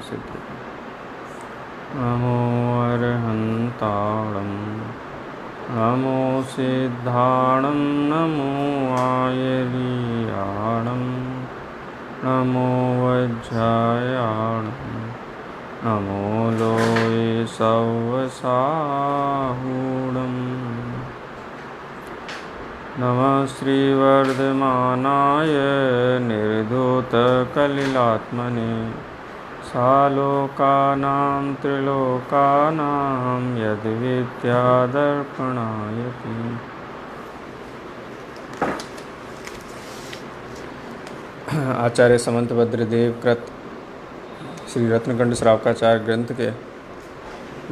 सिद्धि। नमो अरहन्ताणं नमो सिद्धाणं नमो आयर्याणं नमो वज्रायाणं नमो लोये सवसाहूणम्। नमः श्रीवर्धमानाय निर्धूतकलिलात्मने सालोकानां त्रिलोकानां यद्विद्यादर्पणायति। आचार्य समंतभद्रदेव कृत श्री रत्नकंड श्रावकाचार्य ग्रंथ के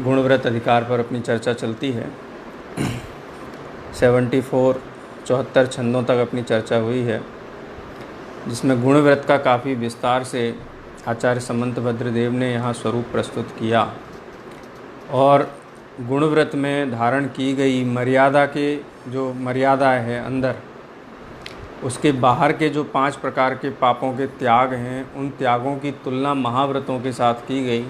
गुणव्रत अधिकार पर अपनी चर्चा चलती है। 74 छंदों तक अपनी चर्चा हुई है, जिसमें गुणव्रत का काफ़ी विस्तार से आचार्य समंतभद्रदेव ने यहाँ स्वरूप प्रस्तुत किया और गुणव्रत में धारण की गई मर्यादा के जो मर्यादा है अंदर, उसके बाहर के जो 5 प्रकार के पापों के त्याग हैं, उन त्यागों की तुलना महाव्रतों के साथ की गई।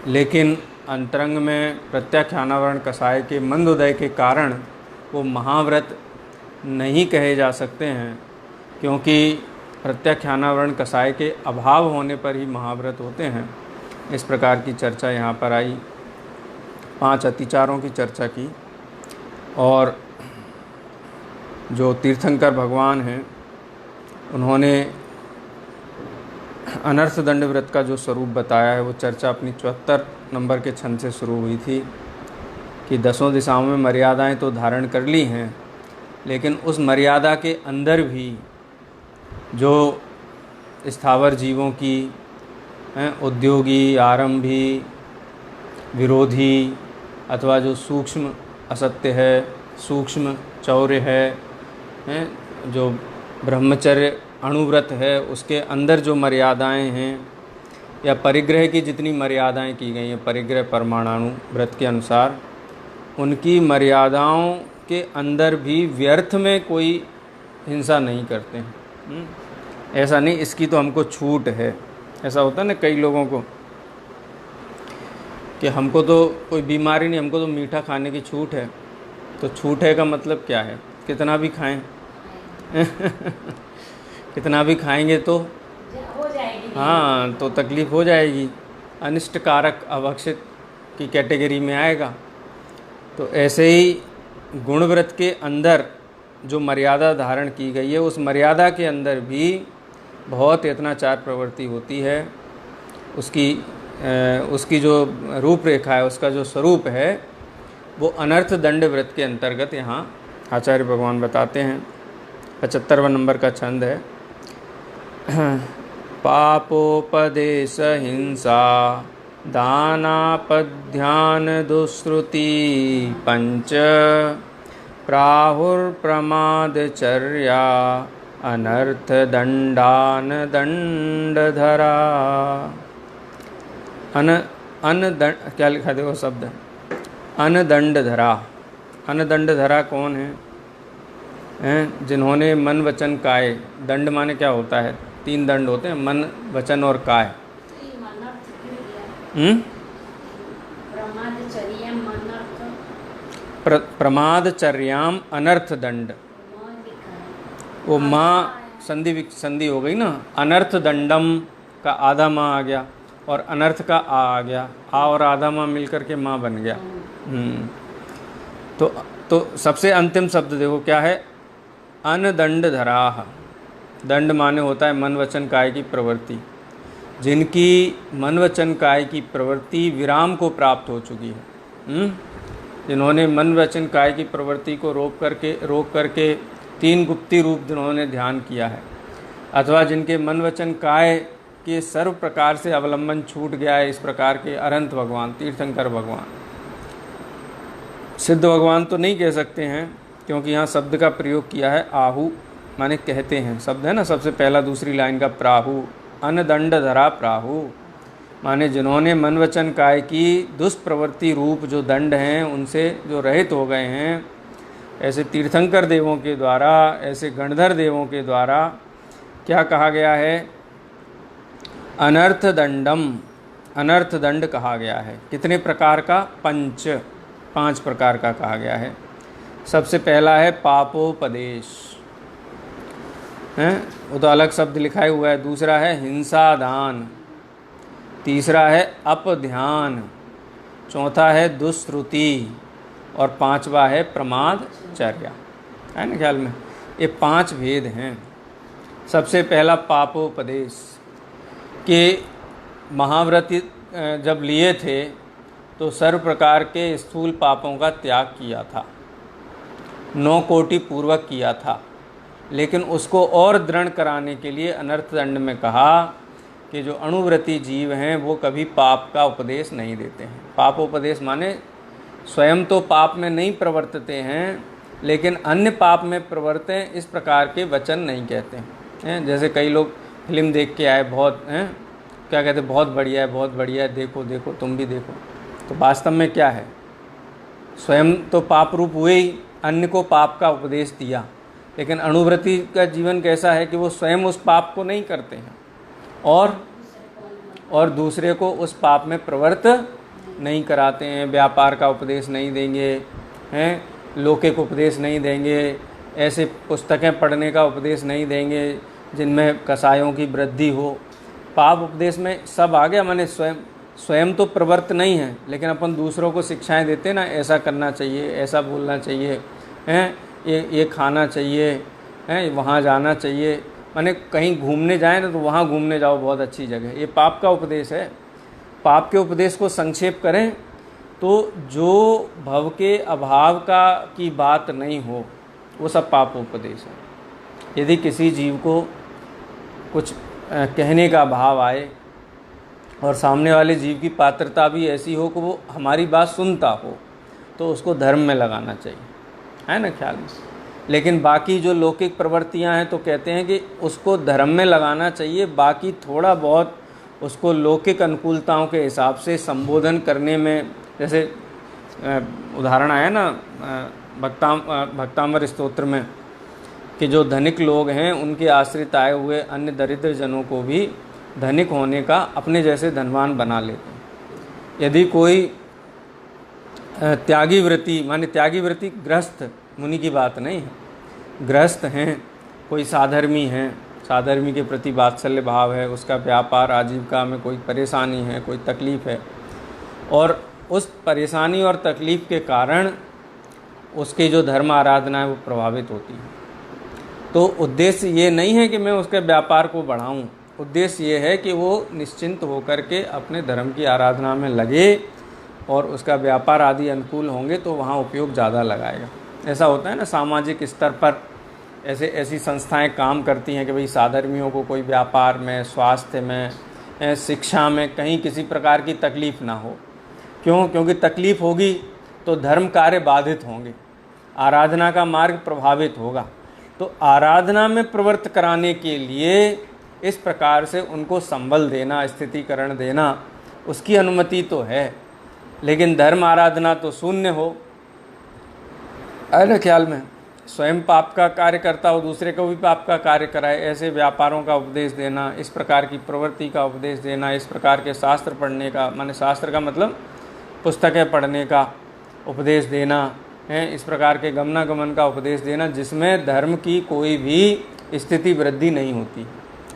लेकिन अंतरंग में प्रत्याख्यानावरण कसाय के मंदोदय के कारण वो महाव्रत नहीं कहे जा सकते हैं, क्योंकि प्रत्याख्यानावरण कसाय के अभाव होने पर ही महाव्रत होते हैं। इस प्रकार की चर्चा यहाँ पर आई। 5 अतिचारों की चर्चा की और जो तीर्थंकर भगवान हैं उन्होंने अनर्थ दंड व्रत का जो स्वरूप बताया है, वो चर्चा अपनी 74 नंबर के छंद से शुरू हुई थी कि 10 दिशाओं में मर्यादाएं तो धारण कर ली हैं, लेकिन उस मर्यादा के अंदर भी जो स्थावर जीवों की उद्योगी, आरंभी, विरोधी अथवा जो सूक्ष्म असत्य है, सूक्ष्म चौर्य है, जो ब्रह्मचर्य अणुव्रत है, उसके अंदर जो मर्यादाएं हैं या परिग्रह की जितनी मर्यादाएं की गई हैं परिग्रह परमाणु व्रत के अनुसार, उनकी मर्यादाओं के अंदर भी व्यर्थ में कोई हिंसा नहीं करते हैं। ऐसा नहीं इसकी तो हमको छूट है। ऐसा होता है ना कई लोगों को कि हमको तो कोई बीमारी नहीं, हमको तो मीठा खाने की छूट है। तो छूट है का मतलब क्या है? कितना भी खाएं कितना भी खाएंगे तो हो जाएगी। हाँ, तो तकलीफ़ हो जाएगी, अनिष्ट कारक अभक्षित की कैटेगरी में आएगा। तो ऐसे ही गुणव्रत के अंदर जो मर्यादा धारण की गई है, उस मर्यादा के अंदर भी बहुत यत्नाचार प्रवृत्ति होती है। उसकी जो रूपरेखा है, उसका जो स्वरूप है, वो अनर्थ दंड व्रत के अंतर्गत यहाँ आचार्य भगवान बताते हैं। 75वां नंबर का छंद है। पापोपदेश हिंसा दानापध्यान दुष्श्रुति पंच प्राहुर्प्रमादचर्या अनर्थ दंडान दंडधरा। क्या लिखा देखो शब्द, अनदंडधरा। अनदंडधरा कौन है? जिन्होंने मन वचन काय, दंड माने क्या होता है? 3 दंड होते हैं, मन वचन और काय। प्रमादचर्याम अनर्थ दंड, वो माँ संधि हो गई ना। अनर्थ दंडम का आधा माँ आ गया और अनर्थ का आ गया, आ और आधा माँ मिलकर के माँ बन गया। तो सबसे अंतिम शब्द देखो क्या है? अनदंडधराः। दंड माने होता है मन वचन काय की प्रवृत्ति। जिनकी मन वचन काय की प्रवृत्ति विराम को प्राप्त हो चुकी है, जिन्होंने मन वचन काय की प्रवृत्ति को रोक करके 3 गुप्ती रूप जिन्होंने ध्यान किया है, अथवा जिनके मन वचन काय के सर्व प्रकार से अवलंबन छूट गया है, इस प्रकार के अनंत भगवान, तीर्थंकर भगवान। सिद्ध भगवान तो नहीं कह सकते हैं, क्योंकि यहाँ शब्द का प्रयोग किया है आहु, माने कहते हैं शब्द है ना, सबसे पहला दूसरी लाइन का प्राहु, अनदंडधरा प्राहु, माने जिन्होंने मन वचन काय की दुष्प्रवृत्ति रूप जो दंड हैं उनसे जो रहित हो गए हैं, ऐसे तीर्थंकर देवों के द्वारा, ऐसे गणधर देवों के द्वारा क्या कहा गया है? अनर्थ दंडम, अनर्थ दंड कहा गया है। कितने प्रकार का? 5 प्रकार का कहा गया है। सबसे पहला है पापोपदेश, हैं, वो तो अलग शब्द लिखा हुआ है। दूसरा है हिंसा दान, तीसरा है अपध्यान, चौथा है दुष्श्रुति और 5वां है प्रमादचर्या। है ना ख्याल में? ये 5 भेद हैं। सबसे पहला पापोपदेश कि महाव्रत जब लिए थे तो सर्व प्रकार के स्थूल पापों का त्याग किया था, 9 कोटि पूर्वक किया था, लेकिन उसको और दृढ़ कराने के लिए अनर्थ दंड में कहा कि जो अणुव्रती जीव हैं वो कभी पाप का उपदेश नहीं देते हैं। पापोपदेश माने स्वयं तो पाप में नहीं प्रवर्तते हैं, लेकिन अन्य पाप में प्रवर्तें इस प्रकार के वचन नहीं कहते हैं। जैसे कई लोग फिल्म देख के आए, बहुत हैं, क्या कहते, बहुत बढ़िया है, बहुत बढ़िया है, देखो देखो तुम भी देखो। तो वास्तव में क्या है? स्वयं तो पाप रूप हुए ही, अन्य को पाप का उपदेश दिया। लेकिन अणुव्रती का जीवन कैसा है कि वो स्वयं उस पाप को नहीं करते हैं और दूसरे को उस पाप में प्रवृत्त नहीं कराते हैं। व्यापार का उपदेश नहीं देंगे, हैं, लौकिक उपदेश नहीं देंगे, ऐसे पुस्तकें पढ़ने का उपदेश नहीं देंगे जिनमें कसायों की वृद्धि हो। पाप उपदेश में सब आ गया, माने स्वयं तो प्रवृत्त नहीं है, लेकिन अपन दूसरों को शिक्षाएं देते ना, ऐसा करना चाहिए, ऐसा बोलना चाहिए, हैं, ये खाना चाहिए, हैं, वहाँ जाना चाहिए। माने कहीं घूमने जाएं ना तो वहाँ घूमने जाओ, बहुत अच्छी जगह। ये पाप का उपदेश है। पाप के उपदेश को संक्षेप करें तो जो भव के अभाव की बात नहीं हो वो सब पापोपदेश है। यदि किसी जीव को कुछ कहने का भाव आए और सामने वाले जीव की पात्रता भी ऐसी हो कि वो हमारी बात सुनता हो, तो उसको धर्म में लगाना चाहिए, है ना ख्याल में। लेकिन बाकी जो लौकिक प्रवृत्तियां हैं तो कहते हैं कि उसको धर्म में लगाना चाहिए, बाकी थोड़ा बहुत उसको लौकिक अनुकूलताओं के हिसाब से संबोधन करने में, जैसे उदाहरण आया ना भक्तामर स्तोत्र में कि जो धनिक लोग हैं उनके आश्रित आए हुए अन्य दरिद्र जनों को भी धनिक होने का अपने जैसे धनवान बना लेते हैं। यदि कोई त्यागी व्रती, माने त्यागी व्रती गृहस्थ मुनि की बात नहीं है, गृहस्थ हैं, कोई साधर्मी हैं, साधर्मी के प्रति वात्सल्य भाव है, उसका व्यापार आजीविका में कोई परेशानी है, कोई तकलीफ़ है, और उस परेशानी और तकलीफ़ के कारण उसकी जो धर्म आराधना है वो प्रभावित होती है। तो उद्देश्य ये नहीं है कि मैं उसके व्यापार को बढ़ाऊं, उद्देश्य ये है कि वो निश्चिंत होकर के अपने धर्म की आराधना में लगे और उसका व्यापार आदि अनुकूल होंगे तो वहाँ उपयोग ज़्यादा लगाएगा। ऐसा होता है ना, सामाजिक स्तर पर ऐसी संस्थाएं काम करती हैं कि भाई साधर्मियों को कोई व्यापार में, स्वास्थ्य में, शिक्षा में कहीं किसी प्रकार की तकलीफ़ ना हो। क्यों? क्योंकि तकलीफ़ होगी तो धर्म कार्य बाधित होंगे, आराधना का मार्ग प्रभावित होगा। तो आराधना में प्रवृत्त कराने के लिए इस प्रकार से उनको संबल देना, स्थितिकरण देना, उसकी अनुमति तो है, लेकिन धर्म आराधना तो शून्य हो, है ना ख्याल में। स्वयं पाप का कार्य करता हो, दूसरे को भी पाप का कार्य कराए, ऐसे व्यापारों का उपदेश देना, इस प्रकार की प्रवृत्ति का उपदेश देना, इस प्रकार के शास्त्र पढ़ने का, माने शास्त्र का मतलब पुस्तकें पढ़ने का उपदेश देना है, इस प्रकार के गमनागमन का उपदेश देना जिसमें धर्म की कोई भी स्थिति वृद्धि नहीं होती,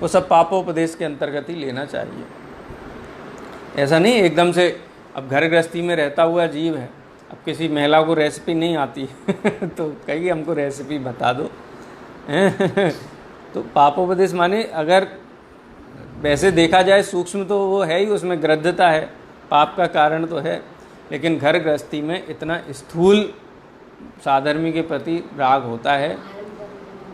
वो सब पापोपदेश के अंतर्गत ही लेना चाहिए। ऐसा नहीं एकदम से, अब घर गृहस्थी में रहता हुआ जीव है, अब किसी महिला को रेसिपी नहीं आती तो कहिए हमको रेसिपी बता दो तो पापोपदेश माने अगर वैसे देखा जाए सूक्ष्म तो वो है ही, उसमें गृद्धता है, पाप का कारण तो है, लेकिन घर गृहस्थी में इतना स्थूल साधर्मी के प्रति राग होता है।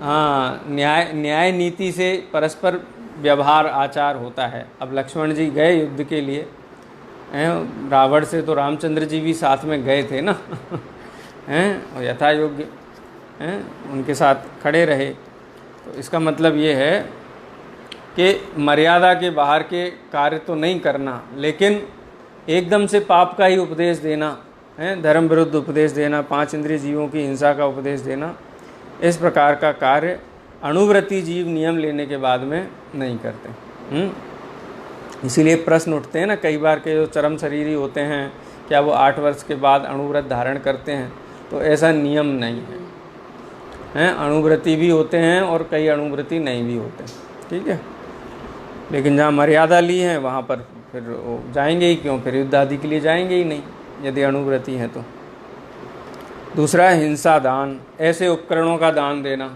हाँ, न्याय नीति से परस्पर व्यवहार आचार होता है। अब लक्ष्मण जी गए युद्ध के लिए, रावण से, तो रामचंद्र जी भी साथ में गए थे ना हैं, और यथा योग्य उनके साथ खड़े रहे। तो इसका मतलब ये है कि मर्यादा के बाहर के कार्य तो नहीं करना, लेकिन एकदम से पाप का ही उपदेश देना है, धर्म विरुद्ध उपदेश देना, 5 इंद्रिय जीवों की हिंसा का उपदेश देना, इस प्रकार का कार्य अणुव्रती जीव नियम लेने के बाद में नहीं करते। इसीलिए प्रश्न उठते हैं ना कई बार के जो चरम शरीरी होते हैं, क्या वो 8 वर्ष के बाद अणुव्रत धारण करते हैं? तो ऐसा नियम नहीं है, हैं अणुव्रती भी होते हैं और कई अणुव्रती नहीं भी होते, ठीक है। लेकिन जहाँ मर्यादा ली है वहाँ पर फिर वो जाएंगे ही क्यों, फिर युद्ध आदि के लिए जाएंगे ही नहीं यदि अणुव्रती हैं तो। दूसरा है हिंसा दान, ऐसे उपकरणों का दान देना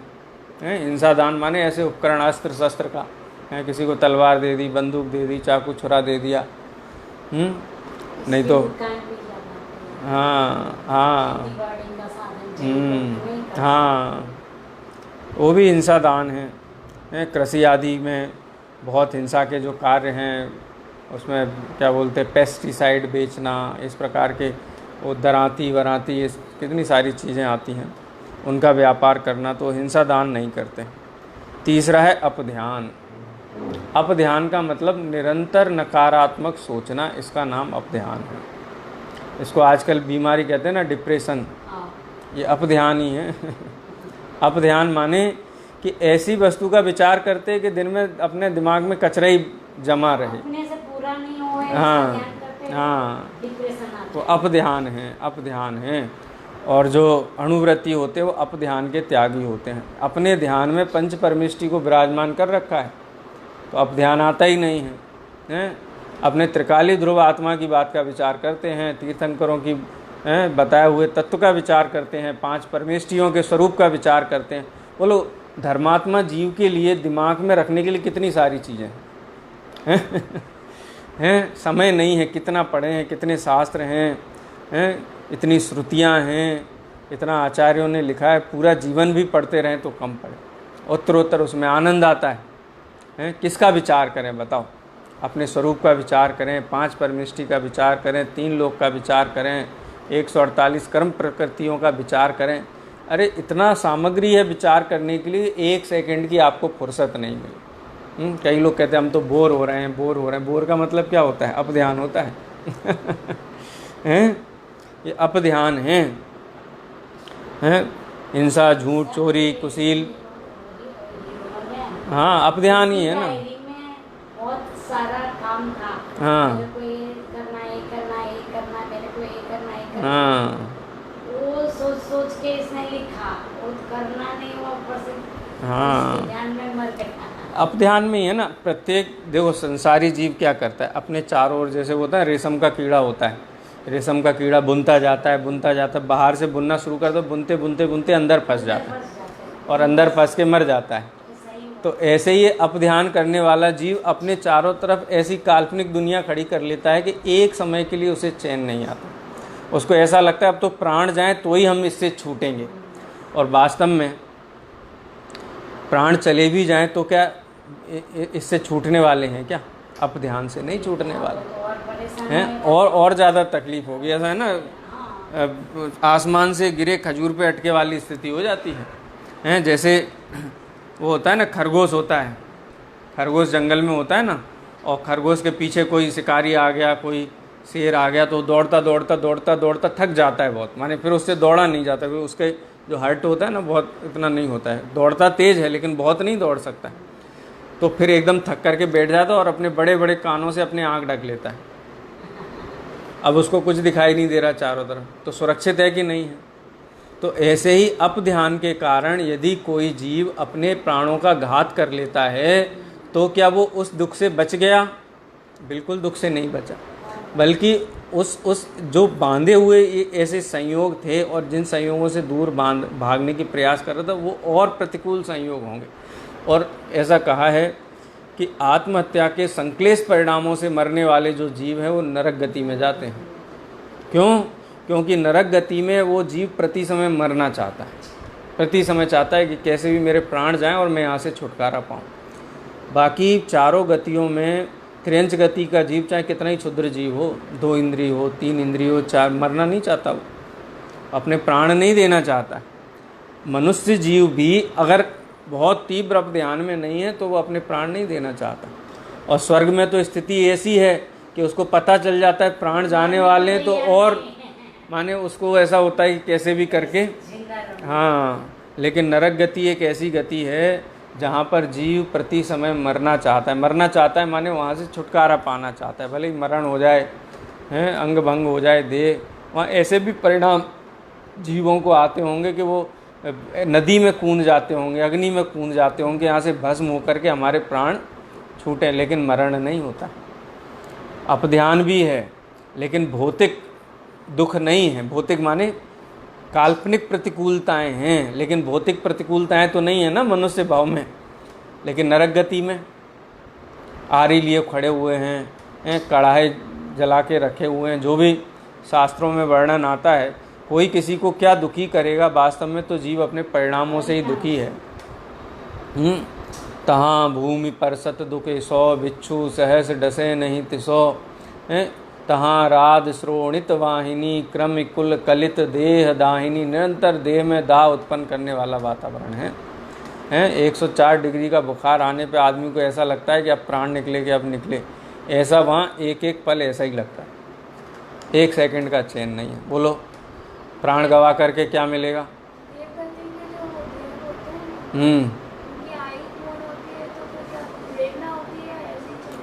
है। हिंसा दान माने ऐसे उपकरण, अस्त्र शस्त्र का है, किसी को तलवार दे दी, बंदूक दे दी, चाकू छुरा दे दिया, नहीं तो हाँ हाँ हाँ, वो भी हिंसा दान है। कृषि आदि में बहुत हिंसा के जो कार्य हैं, उसमें क्या बोलते हैं, पेस्टिसाइड बेचना, इस प्रकार के वो दराती वराती, इस कितनी सारी चीज़ें आती हैं, उनका व्यापार करना, तो हिंसा दान नहीं करते। तीसरा है अपध्यान। अपध्यान का मतलब निरंतर नकारात्मक सोचना, इसका नाम अपध्यान है। इसको आजकल बीमारी कहते हैं ना, डिप्रेशन, ये अपध्यान ही है। अपध्यान माने कि ऐसी वस्तु का विचार करते हैं कि दिन में अपने दिमाग में कचरा ही जमा रहे, अपने से पूरा नहीं हो, हाँ हाँ, तो अपध्यान है, अपध्यान है। और जो अणुव्रती होते हैं वो अपध्यान के त्यागी होते हैं। अपने ध्यान में पंच परमेष्टि को विराजमान कर रखा है तो अपध्यान आता ही नहीं है, हैं? अपने त्रिकाली ध्रुव आत्मा की बात का विचार करते हैं, तीर्थंकरों की बताए हुए तत्व का विचार करते हैं, 5 परमेष्टियों के स्वरूप का विचार करते हैं। बोलो धर्मात्मा जीव के लिए दिमाग में रखने के लिए कितनी सारी चीज़ें हैं, हैं? समय नहीं है, कितना पढ़े हैं, कितने शास्त्र हैं, इतनी श्रुतियाँ हैं, इतना आचार्यों ने लिखा है, पूरा जीवन भी पढ़ते रहें तो कम पढ़े, उत्तरोत्तर उसमें आनंद आता है। किसका विचार करें बताओ? अपने स्वरूप का विचार करें, 5 परमेष्टि का विचार करें, 3 लोक का विचार करें, 148 कर्म प्रकृतियों का विचार करें। अरे इतना सामग्री है विचार करने के लिए, 1 सेकंड की आपको फुर्सत नहीं मिली। कई लोग कहते हैं हम तो बोर हो रहे हैं, बोर हो रहे हैं। बोर का मतलब क्या होता है? अपध्यान होता है। हैं? ये अपध्यान है, हैं? हिंसा, झूठ, चोरी, कुशील, हाँ अपध्यान ही है ना। बहुत सारा काम था, हाँ मेरे को ये करना, ये करना, ये करना, मेरे को ये करना, ये करना। हाँ वो सोच सोच के इसने लिखा, वो करना नहीं, वो ऊपर से हाँ, ध्यान में मर गया। अपध्यान में ही है ना। प्रत्येक देखो संसारी जीव क्या करता है, अपने चारों ओर जैसे होता है रेशम का कीड़ा होता है, रेशम का कीड़ा बुनता जाता है, बुनता जाता है, बाहर से बुनना शुरू करता है, बुनते बुनते बुनते अंदर फंस जाता है और अंदर फंस के मर जाता है। तो ऐसे ही अपध्यान करने वाला जीव अपने चारों तरफ ऐसी काल्पनिक दुनिया खड़ी कर लेता है कि एक समय के लिए उसे चैन नहीं आता। उसको ऐसा लगता है अब तो प्राण जाएं तो ही हम इससे छूटेंगे, और वास्तव में प्राण चले भी जाएं तो क्या इससे छूटने वाले हैं क्या? अपध्यान से नहीं छूटने वाले हैं, और ज़्यादा तकलीफ होगी। ऐसा है ना, आसमान से गिरे खजूर पे अटके वाली स्थिति हो जाती है। जैसे वो होता है ना, खरगोश होता है, खरगोश जंगल में होता है ना, और खरगोश के पीछे कोई शिकारी आ गया, कोई शेर आ गया, तो दौड़ता दौड़ता दौड़ता दौड़ता थक जाता है बहुत, माने फिर उससे दौड़ा नहीं जाता, फिर उसके जो हार्ट होता है ना बहुत इतना नहीं होता है, दौड़ता तेज़ है लेकिन बहुत नहीं दौड़ सकता है, तो फिर एकदम थक करके बैठ जाता है और अपने बड़े बड़े कानों से अपने आँख ढक लेता है। अब उसको कुछ दिखाई नहीं दे रहा चारों तरफ, तो सुरक्षित है कि नहीं है? तो ऐसे ही अपध्यान के कारण यदि कोई जीव अपने प्राणों का घात कर लेता है तो क्या वो उस दुख से बच गया? बिल्कुल दुख से नहीं बचा, बल्कि उस जो बांधे हुए ऐसे संयोग थे और जिन संयोगों से दूर भागने की प्रयास कर रहा था वो और प्रतिकूल संयोग होंगे। और ऐसा कहा है कि आत्महत्या के संक्लेश परिणामों से मरने वाले जो जीव हैं वो नरक गति में जाते हैं। क्यों? क्योंकि नरक गति में वो जीव प्रति समय मरना चाहता है, प्रति समय चाहता है कि कैसे भी मेरे प्राण जाएं और मैं यहाँ से छुटकारा पाऊँ। बाकी चारों गतियों में क्रंच गति का जीव चाहे कितना ही क्षुद्र जीव हो, 2 इंद्रिय हो, 3 इंद्रिय हो, 4, मरना नहीं चाहता, वो अपने प्राण नहीं देना चाहता। मनुष्य जीव भी अगर बहुत तीव्र ध्यान में नहीं है तो वो अपने प्राण नहीं देना चाहता। और स्वर्ग में तो स्थिति ऐसी है कि उसको पता चल जाता है प्राण जाने वाले हैं, तो और माने उसको ऐसा होता है कि कैसे भी करके, हाँ। लेकिन नरक गति एक ऐसी गति है जहाँ पर जीव प्रति समय मरना चाहता है, मरना चाहता है माने वहाँ से छुटकारा पाना चाहता है, भले ही मरण हो जाए, हैं, अंग भंग हो जाए देह, वहाँ ऐसे भी परिणाम जीवों को आते होंगे कि वो नदी में कूद जाते होंगे, अग्नि में कूद जाते होंगे, यहाँ से भस्म होकर के हमारे प्राण छूटे, लेकिन मरण नहीं होता। अपध्यान भी है लेकिन भौतिक दुख नहीं है। भौतिक माने काल्पनिक प्रतिकूलताएं हैं, लेकिन भौतिक प्रतिकूलताएं तो नहीं है ना मनुष्य भाव में। लेकिन नरक गति में आरी लिए खड़े हुए हैं, कढ़ाई जला के रखे हुए हैं, जो भी शास्त्रों में वर्णन आता है, कोई किसी को क्या दुखी करेगा, वास्तव में तो जीव अपने परिणामों से ही दुखी है। तहाँ भूमि पर सत दुखे सौ, बिच्छू सहस डसे नहीं तिसो, तहाँ राध श्रोणित वाहिनी, क्रम कुल कलित देह दाहिनी। निरंतर देह में दाह उत्पन्न करने वाला वातावरण है। 104 डिग्री का बुखार आने पे आदमी को ऐसा लगता है कि अब प्राण निकले, कि अब निकले, ऐसा वहाँ एक एक पल ऐसा ही लगता है, 1 सेकंड का चैन नहीं है। बोलो प्राण गवा करके क्या मिलेगा?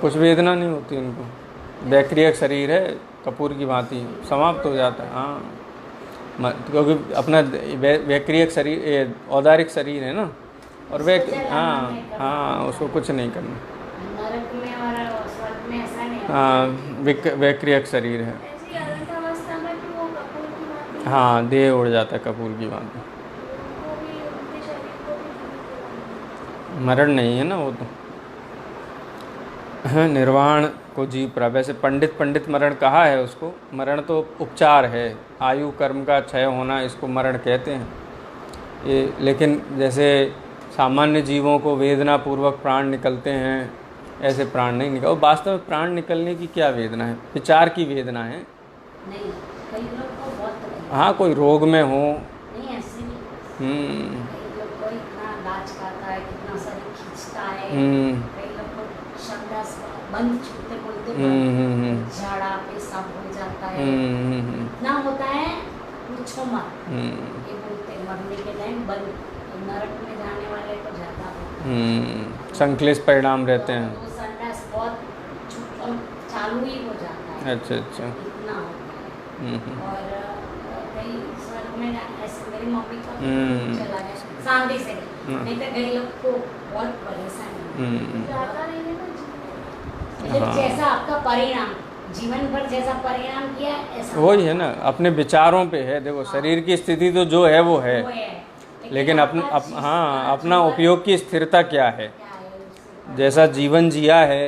कुछ वेदना नहीं होती उनको, वैक्रियक शरीर है, कपूर की भांति समाप्त हो जाता है। हाँ, क्योंकि अपना वैक्रियक शरीर औदारिक शरीर है ना, और हाँ उसको कुछ नहीं करना। नरक में और स्वर्ग में ऐसा नहीं। हाँ, वैक्रियक शरीर है। हाँ, देह उड़ जाता है कपूर की भांति। मरण नहीं है ना वो तो, निर्वाण को जीव प्रा। वैसे पंडित मरण कहा है उसको, मरण तो उपचार है, आयु कर्म का क्षय होना, इसको मरण कहते हैं ये। लेकिन जैसे सामान्य जीवों को वेदना पूर्वक प्राण निकलते हैं, ऐसे प्राण नहीं निकल। वास्तव में प्राण निकलने की क्या वेदना है? विचार की वेदना है। नहीं, कई लोग को बहुत, हाँ, कोई रोग में हो, नहीं ऐसे नहीं, कई लोग को इतना लाज खाता है, कितना शरीर खींचता है, कई लोग को शब्द बंद छूटते बोलते झाड़ा पेशाब हो जाता है, इतना होता है पूछो मत। ये बोलते मरने के टाइम बंद, नरक में जाने वाले को जाता संक्लेश परिणाम रहते हैं, तो संडास बहुत चालू ही हो जाता है। अच्छा, इतना होता है। और कई स्वर्ग में ऐसे मेरी मम्मी का चला गया शांति से, नहीं तो कई लोग को बहुत परेशानी जाता नहीं है ना। जैसा आपका परिणाम जीवन भर जैसा परिणाम किया ऐसा वही है ना, अपने विचारों पे है। देखो शरीर की स्थिति तो जो है वो है, लेकिन अपना उपयोग की स्थिरता क्या है, जैसा जीवन जिया है,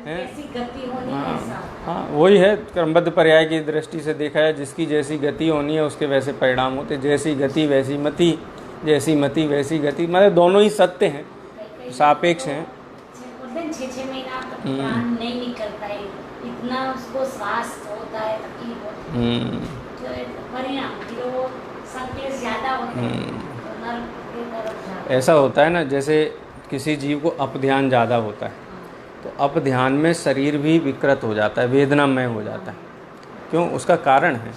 कैसी गति होनी है। हाँ, वही है। क्रमबद्ध पर्याय की दृष्टि से देखा है, जिसकी जैसी गति होनी है उसके वैसे परिणाम होते। जैसी गति वैसी मति, जैसी मति वैसी गति, मतलब दोनों ही सत्य हैं, सापेक्ष हैं। 6 महीना प्राण नहीं निकलता है, इतना उसको श्वास होता है, तकलीफ होती है, तो परिणाम फिर वो संकेत ज़्यादा होते हैं, तो नर्क की तरफ जाता है। ऐसा होता है ना, जैसे किसी जीव को अपध्यान ज़्यादा होता है, तो अपध्यान में शरीर भी विकृत हो जाता है, वेदनामय हो जाता है। क्यों? उसका कारण है,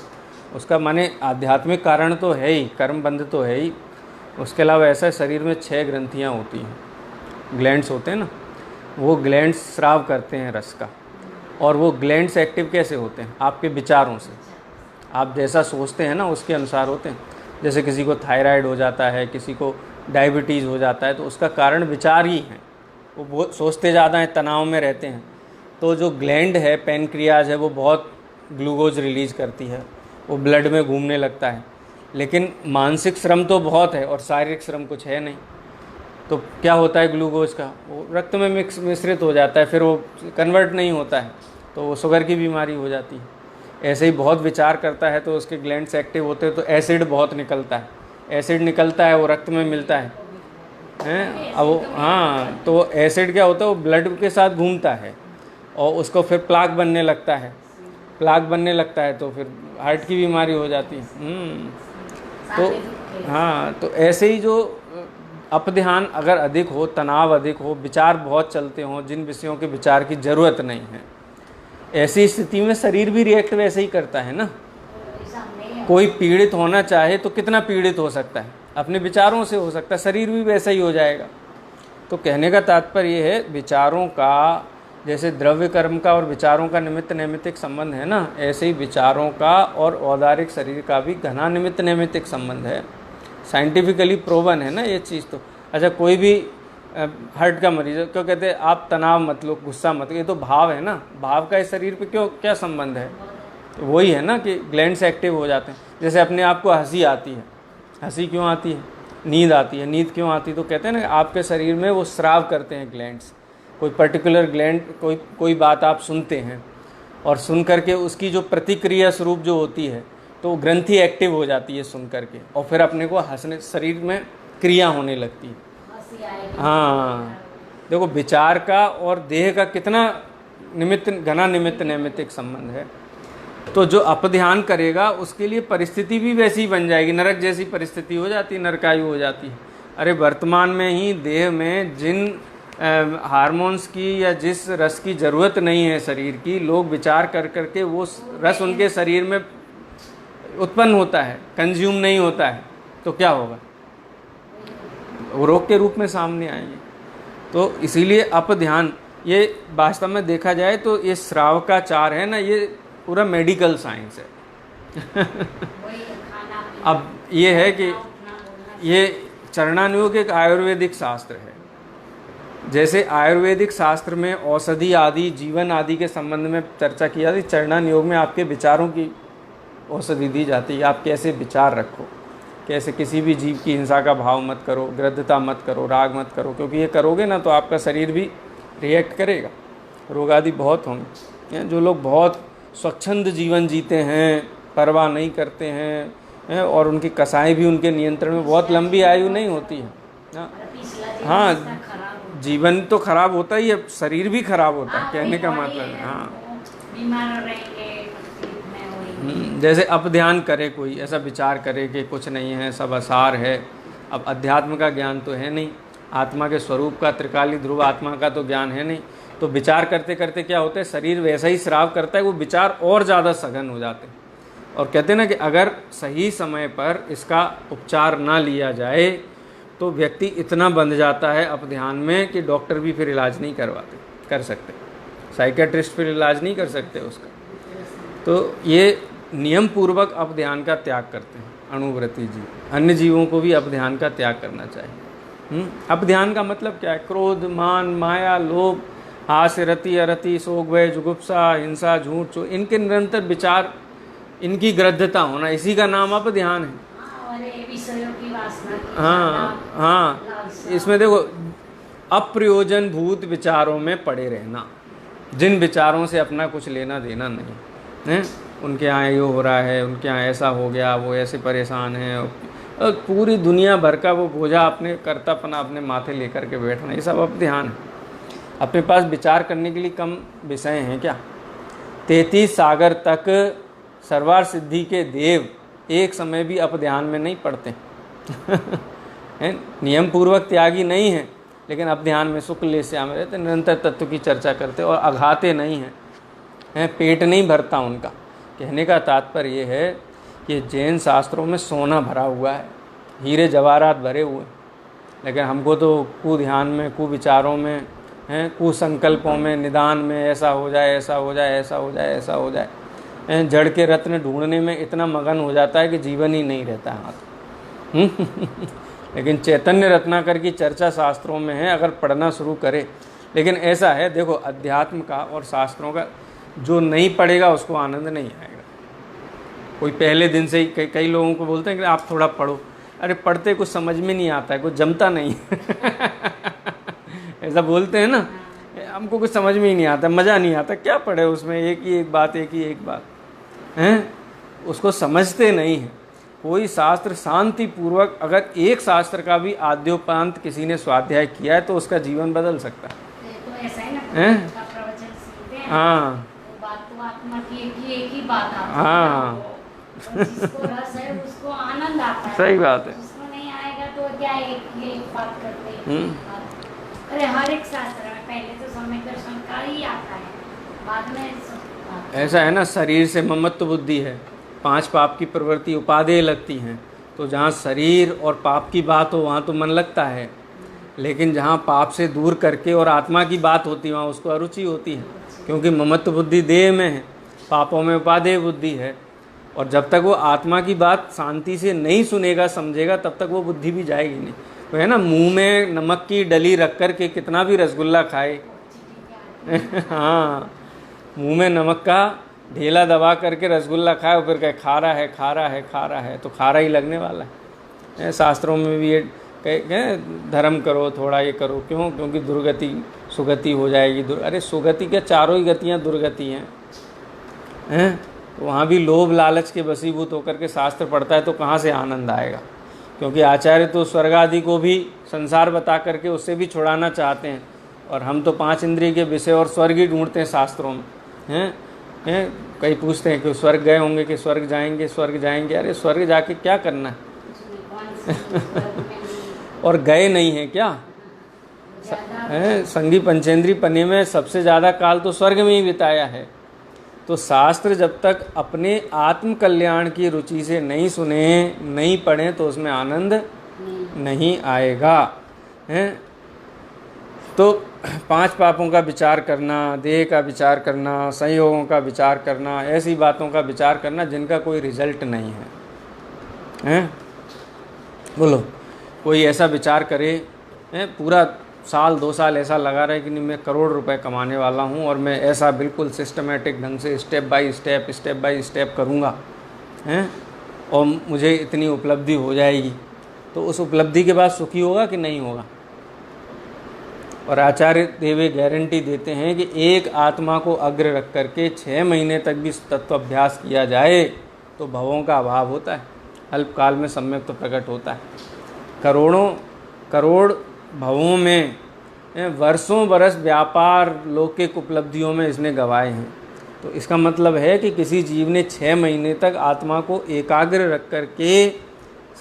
उसका माने आध्यात्मिक कारण तो है ही, कर्म बंध तो है ही। उसके अलावा ऐसा शरीर में 6 ग्रंथियाँ होती हैं, ग्लैंड्स होते हैं ना, वो ग्लैंड्स स्राव करते हैं रस का। और वो ग्लैंड्स एक्टिव कैसे होते हैं? आपके विचारों से। आप जैसा सोचते हैं ना उसके अनुसार होते हैं। जैसे किसी को थायराइड हो जाता है, किसी को डायबिटीज़ हो जाता है, तो उसका कारण विचार ही है। वो बहुत सोचते ज़्यादा हैं, तनाव में रहते हैं, तो जो ग्लैंड है पैनक्रियाज है वो बहुत ग्लूकोज रिलीज करती है, वो ब्लड में घूमने लगता है। लेकिन मानसिक श्रम तो बहुत है और शारीरिक श्रम कुछ है नहीं, तो क्या होता है ग्लूकोज का, वो रक्त में मिश्रित हो जाता है, फिर वो कन्वर्ट नहीं होता है, तो वो शुगर की बीमारी हो जाती है। ऐसे ही बहुत विचार करता है तो उसके ग्लैंड्स एक्टिव होते हैं, तो एसिड बहुत निकलता है, एसिड निकलता है, वो रक्त में मिलता है। अब वो तो एसिड क्या होता है, वो ब्लड के साथ घूमता है और उसको फिर प्लाक बनने लगता है, प्लाक बनने लगता है तो फिर हार्ट की बीमारी हो जाती है। तो ऐसे ही जो अपध्यान अगर अधिक हो, तनाव अधिक हो, विचार बहुत चलते हों जिन विषयों के विचार की ज़रूरत नहीं है, ऐसी स्थिति में शरीर भी रिएक्ट वैसे ही करता है ना। कोई पीड़ित होना चाहे तो कितना पीड़ित हो सकता है, अपने विचारों से हो सकता है, शरीर भी वैसा ही हो जाएगा। तो कहने का तात्पर्य ये है, विचारों का जैसे द्रव्य कर्म का और विचारों का निमित्त नैमित्तिक संबंध है ना, ऐसे ही विचारों का और औदारिक शरीर का भी घना निमित्त नैमित्तिक संबंध है। साइंटिफिकली प्रूवन है ना ये चीज़। तो अच्छा, कोई भी हार्ट का मरीज है, क्यों कहते हैं आप तनाव मत लो, गुस्सा मत लो, ये तो भाव है ना, भाव का इस शरीर पे क्यों क्या संबंध है? तो वही है ना कि ग्लैंड्स एक्टिव हो जाते हैं। जैसे अपने आप को हंसी आती है, हंसी क्यों आती है? नींद आती है, नींद क्यों आती है? तो कहते हैं ना आपके शरीर में वो स्राव करते हैं ग्लैंड्स, कोई पर्टिकुलर ग्लैंड, कोई बात आप सुनते हैं और सुन करके उसकी जो प्रतिक्रिया स्वरूप जो होती है, तो ग्रंथि एक्टिव हो जाती है सुन करके, और फिर अपने को हंसने, शरीर में क्रिया होने लगती है। हाँ, देखो विचार का और देह का कितना निमित्त, घना निमित्त नैमित्तिक संबंध है। तो जो अपध्यान करेगा उसके लिए परिस्थिति भी वैसी ही बन जाएगी, नरक जैसी परिस्थिति हो जाती है, नरकायु हो जाती है। अरे वर्तमान में ही देह में जिन हार्मोन्स की या जिस रस की ज़रूरत नहीं है शरीर की, लोग विचार कर करके वो रस उनके शरीर में उत्पन्न होता है, कंज्यूम नहीं होता है, तो क्या होगा? वो रोग के रूप में सामने आएंगे। तो इसीलिए अपध्यान, ये वास्तव में देखा जाए तो ये श्राव का चार है ना, ये पूरा मेडिकल साइंस है। अब ये है कि ये चरणानुयोग एक आयुर्वेदिक शास्त्र है। जैसे आयुर्वेदिक शास्त्र में औषधि आदि, जीवन आदि के संबंध में चर्चा की जाती, चरणानुयोग में आपके विचारों की औषधि दी जाती है। आप कैसे विचार रखो, कैसे किसी भी जीव की हिंसा का भाव मत करो, गृद्धता मत करो, राग मत करो, क्योंकि ये करोगे ना तो आपका शरीर भी रिएक्ट करेगा, रोग आदि बहुत होंगे। जो लोग बहुत स्वच्छंद जीवन जीते हैं, परवाह नहीं करते हैं, और उनकी कसाएं भी उनके नियंत्रण में, बहुत लंबी आयु नहीं होती है। हाँ, जीवन तो खराब होता ही है, शरीर भी खराब होता है, कहने का मतलब है। हाँ, जैसे अपध्यान करे, कोई ऐसा विचार करे कि कुछ नहीं है, सब असार है। अब अध्यात्म का ज्ञान तो है नहीं, आत्मा के स्वरूप का, त्रिकाली ध्रुव आत्मा का तो ज्ञान है नहीं। तो विचार करते करते क्या होता है, शरीर वैसा ही श्राव करता है, वो विचार और ज़्यादा सघन हो जाते हैं। और कहते हैं ना कि अगर सही समय पर इसका उपचार ना लिया जाए तो व्यक्ति इतना बंध जाता है अपध्यान में कि डॉक्टर भी फिर इलाज नहीं कर सकते, साइकेट्रिस्ट फिर इलाज नहीं कर सकते उसका। तो ये नियम पूर्वक अपध्यान का त्याग करते हैं अणुव्रती जी। अन्य जीवों को भी अपध्यान का त्याग करना चाहिए। अपध्यान का मतलब क्या है? क्रोध, मान, माया, लोभ, हास्य, रति, अरति, शोक, भय, जुगुप्सा, हिंसा, झूठ, चोर, इनके निरंतर विचार, इनकी गृद्धता होना, इसी का नाम अपध्यान है। हाँ, इसमें देखो अप्रयोजन भूत विचारों में पड़े रहना, जिन विचारों से अपना कुछ लेना देना नहीं है। उनके यहाँ ये हो रहा है, उनके यहाँ ऐसा हो गया, वो ऐसे परेशान हैं, और पूरी दुनिया भर का वो बोझा अपने कर्तापना अपने माथे लेकर के बैठना, ये सब अपध्यान है। अपने पास विचार करने के लिए कम विषय हैं क्या? 33 सागर तक सर्वार सिद्धि के देव एक समय भी अपध्यान में नहीं पड़ते। नियम पूर्वक त्यागी नहीं है, लेकिन अपध्यान में शुक्ल लेश्याम रहते, निरंतर तत्व की चर्चा करते और अघाते नहीं हैं, पेट नहीं भरता उनका। कहने का तात्पर्य ये है कि जैन शास्त्रों में सोना भरा हुआ है, हीरे जवाहरात भरे हुए, लेकिन हमको तो कुध्यान में, कुविचारों में, कुसंकल्पों में, निदान में, ऐसा हो जाए, ऐसा हो जाए, ऐसा हो जाए, ऐसा हो जाए, जड़ के रत्न ढूंढने में इतना मगन हो जाता है कि जीवन ही नहीं रहता हाथ। लेकिन चैतन्य रत्नाकर की चर्चा शास्त्रों में है, अगर पढ़ना शुरू करे। लेकिन ऐसा है, देखो अध्यात्म का और शास्त्रों का जो नहीं पढ़ेगा उसको आनंद नहीं आएगा। कोई पहले दिन से ही कई लोगों को बोलते हैं कि आप थोड़ा पढ़ो, अरे पढ़ते कुछ समझ में नहीं आता है, कुछ जमता नहीं। ऐसा बोलते हैं ना, हमको कुछ समझ में ही नहीं आता, मज़ा नहीं आता, क्या पढ़े उसमें, एक ही एक बात, एक ही एक बात हैं, उसको समझते नहीं हैं। कोई शास्त्र शांति पूर्वक, अगर एक शास्त्र का भी आद्योपांत किसी ने स्वाध्याय किया है तो उसका जीवन बदल सकता है। तो ऐसा है ना, का प्रवचन सुनते हैं, हाँ, बात तो आत्मा की एक ही बात आती है। हाँ, जिसको रस है उसको आनंद आता है, सही बात है। जिसको नहीं आएगा तो क्या एक बात करते हैं। अरे हर एक शास्त्र में पहले तो सम्यक दर्शन का ही आता है, बाद में ऐसा है ना, शरीर से ममत्व बुद्धि है, 5 पाप की प्रवृत्ति उपादेय लगती हैं, तो जहाँ शरीर और पाप की बात हो वहाँ तो मन लगता है, लेकिन जहाँ पाप से दूर करके और आत्मा की बात होती है वहाँ उसको अरुचि होती है, क्योंकि ममत्व बुद्धि देह में है, पापों में उपादेय बुद्धि है। और जब तक वो आत्मा की बात शांति से नहीं सुनेगा समझेगा तब तक वो बुद्धि भी जाएगी नहीं। तो है ना, मुंह में नमक की डली रख कर के कितना भी रसगुल्ला खाए हाँ, मुंह में नमक का ढेला दबा करके रसगुल्ला खाए और फिर कहे खा रहा है खा रहा है खा रहा है, तो खारा ही लगने वाला है। शास्त्रों में भी ये कहे धर्म करो, थोड़ा ये करो, क्यों? क्योंकि दुर्गति सुगति हो जाएगी। अरे सुगति क्या, चारों ही गतियाँ दुर्गति हैं। तो वहाँ भी लोभ लालच के वशीभूत होकर के शास्त्र पढ़ता है तो कहाँ से आनंद आएगा? क्योंकि आचार्य तो स्वर्ग आदि को भी संसार बता करके उससे भी छुड़ाना चाहते हैं, और हम तो 5 इंद्रिय के विषय और स्वर्ग ही ढूंढते हैं शास्त्रों में। हैं कई पूछते हैं कि स्वर्ग गए होंगे कि स्वर्ग जाएंगे, स्वर्ग जाएंगे। अरे स्वर्ग जाके क्या करना है और गए नहीं हैं क्या? संगी पंचेंद्री पने में सबसे ज़्यादा काल तो स्वर्ग में ही बिताया है। तो शास्त्र जब तक अपने आत्म कल्याण की रुचि से नहीं सुने, नहीं पढ़ें, तो उसमें आनंद नहीं आएगा। हैं तो 5 पापों का विचार करना, देह का विचार करना, संयोगों का विचार करना, ऐसी बातों का विचार करना जिनका कोई रिजल्ट नहीं है। हैं बोलो, कोई ऐसा विचार करे, पूरा साल 2 साल ऐसा लगा रहा है कि नहीं मैं करोड़ रुपए कमाने वाला हूँ और मैं ऐसा बिल्कुल सिस्टमेटिक ढंग से स्टेप बाय स्टेप करूँगा, हैं, और मुझे इतनी उपलब्धि हो जाएगी, तो उस उपलब्धि के बाद सुखी होगा कि नहीं होगा? और आचार्य देवे गारंटी देते हैं कि एक आत्मा को अग्र रख करके 6 महीने तक भी तत्वाभ्यास किया जाए तो भवों का अभाव होता है, अल्पकाल में सम्यक तो प्रकट होता है। करोड़ भवों में वर्षों बरस व्यापार लौकिक उपलब्धियों में इसने गवाए हैं। तो इसका मतलब है कि किसी जीव ने 6 महीने तक आत्मा को एकाग्र रख कर के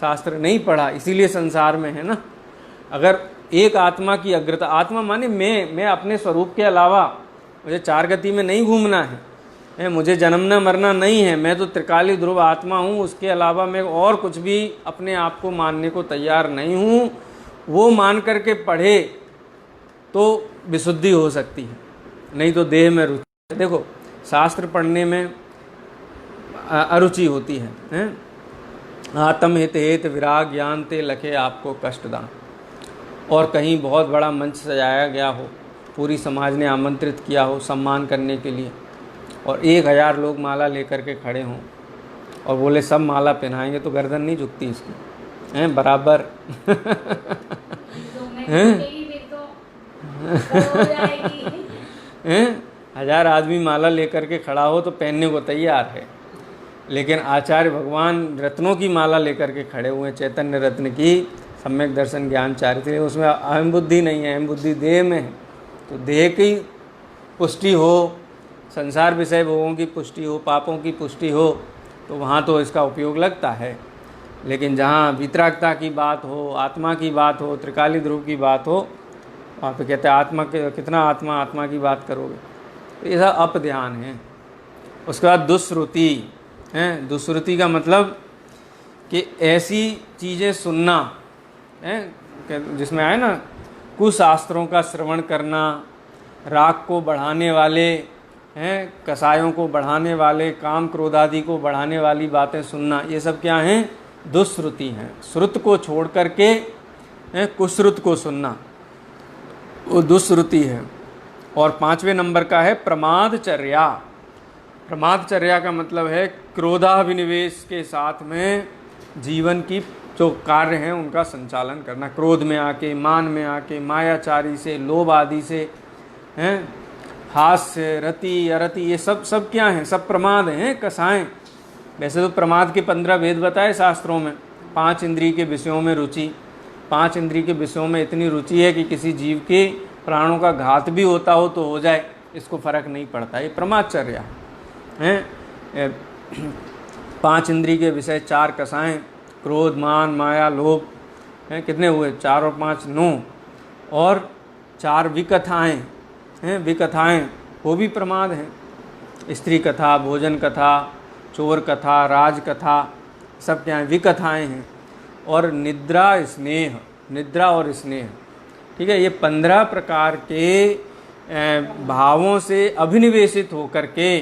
शास्त्र नहीं पढ़ा, इसीलिए संसार में है ना। अगर एक आत्मा की अग्रता, आत्मा माने मैं अपने स्वरूप के अलावा, मुझे 4 गति में नहीं घूमना है, मुझे जन्मना मरना नहीं है, मैं तो त्रिकाली ध्रुव आत्मा हूँ, उसके अलावा मैं और कुछ भी अपने आप को मानने को तैयार नहीं हूँ, वो मान करके पढ़े तो विशुद्धि हो सकती है, नहीं तो देह में रुचि। देखो शास्त्र पढ़ने में अरुचि होती है? आत्म हित हेत विराग ज्ञान ते लखे आपको कष्टदान। और कहीं बहुत बड़ा मंच सजाया गया हो, पूरी समाज ने आमंत्रित किया हो सम्मान करने के लिए, और 1000 लोग माला लेकर के खड़े हों और बोले सब माला पहनाएंगे, तो गर्दन नहीं झुकती इसकी, हैं बराबर हैं 1000 आदमी माला लेकर के खड़ा हो तो पहनने को तैयार है, लेकिन आचार्य भगवान रत्नों की माला लेकर के खड़े हुए, चैतन्य रत्न की सम्यक दर्शन ज्ञान चारित्र, उसमें अहम बुद्धि नहीं है, अहम बुद्धि देह में है। तो देह की पुष्टि हो, संसार विषय भोगों की पुष्टि हो, पापों की पुष्टि हो, तो वहाँ तो इसका उपयोग लगता है। लेकिन जहाँ वितरागता की बात हो, आत्मा की बात हो, त्रिकाली ध्रुव की बात हो, वहाँ पे कहते हैं आत्मा के कितना आत्मा की बात करोगे, तो ये सब अपध्यान है। उसके बाद दुश्रुति है। दुश्रुति का मतलब कि ऐसी चीज़ें सुनना है जिसमें आए ना, कुशास्त्रों का श्रवण करना, राग को बढ़ाने वाले हैं, कसायों को बढ़ाने वाले, काम क्रोध आदि को बढ़ाने वाली बातें सुनना, ये सब क्या हैं? दुश्रुति हैं। श्रुत को छोड़ करके कुश्रुत को सुनना, वो दुश्रुति है। और 5वें नंबर का है प्रमादचर्या। प्रमादचर्या का मतलब है क्रोधाभिनिवेश के साथ में जीवन की जो कार्य हैं उनका संचालन करना, क्रोध में आके, मान में आके, मायाचारी से, लोभ आदि से, हैं, हास्य, रति, अरति, ये सब क्या हैं? सब प्रमाद हैं, कसाएं। वैसे तो प्रमाद के 15 भेद बताए शास्त्रों में। 5 इंद्रिय के विषयों में रुचि, 5 इंद्रिय के विषयों में इतनी रुचि है कि किसी जीव के प्राणों का घात भी होता हो तो हो जाए, इसको फर्क नहीं पड़ता, ये प्रमादचर्या है। 5 इंद्रिय के विषय, 4 कसाएं, क्रोध, मान, माया, लोभ हैं, कितने हुए? 4 और 5 9, और 4 विकथाएं हैं। विकथाएं वो भी प्रमाद हैं। स्त्री कथा, भोजन कथा, चोर कथा, राज कथा, सब क्या हैं? विकथाएं हैं। और निद्रा, स्नेह, निद्रा और स्नेह, ठीक है, ये 15 प्रकार के भावों से अभिनिवेशित होकर के,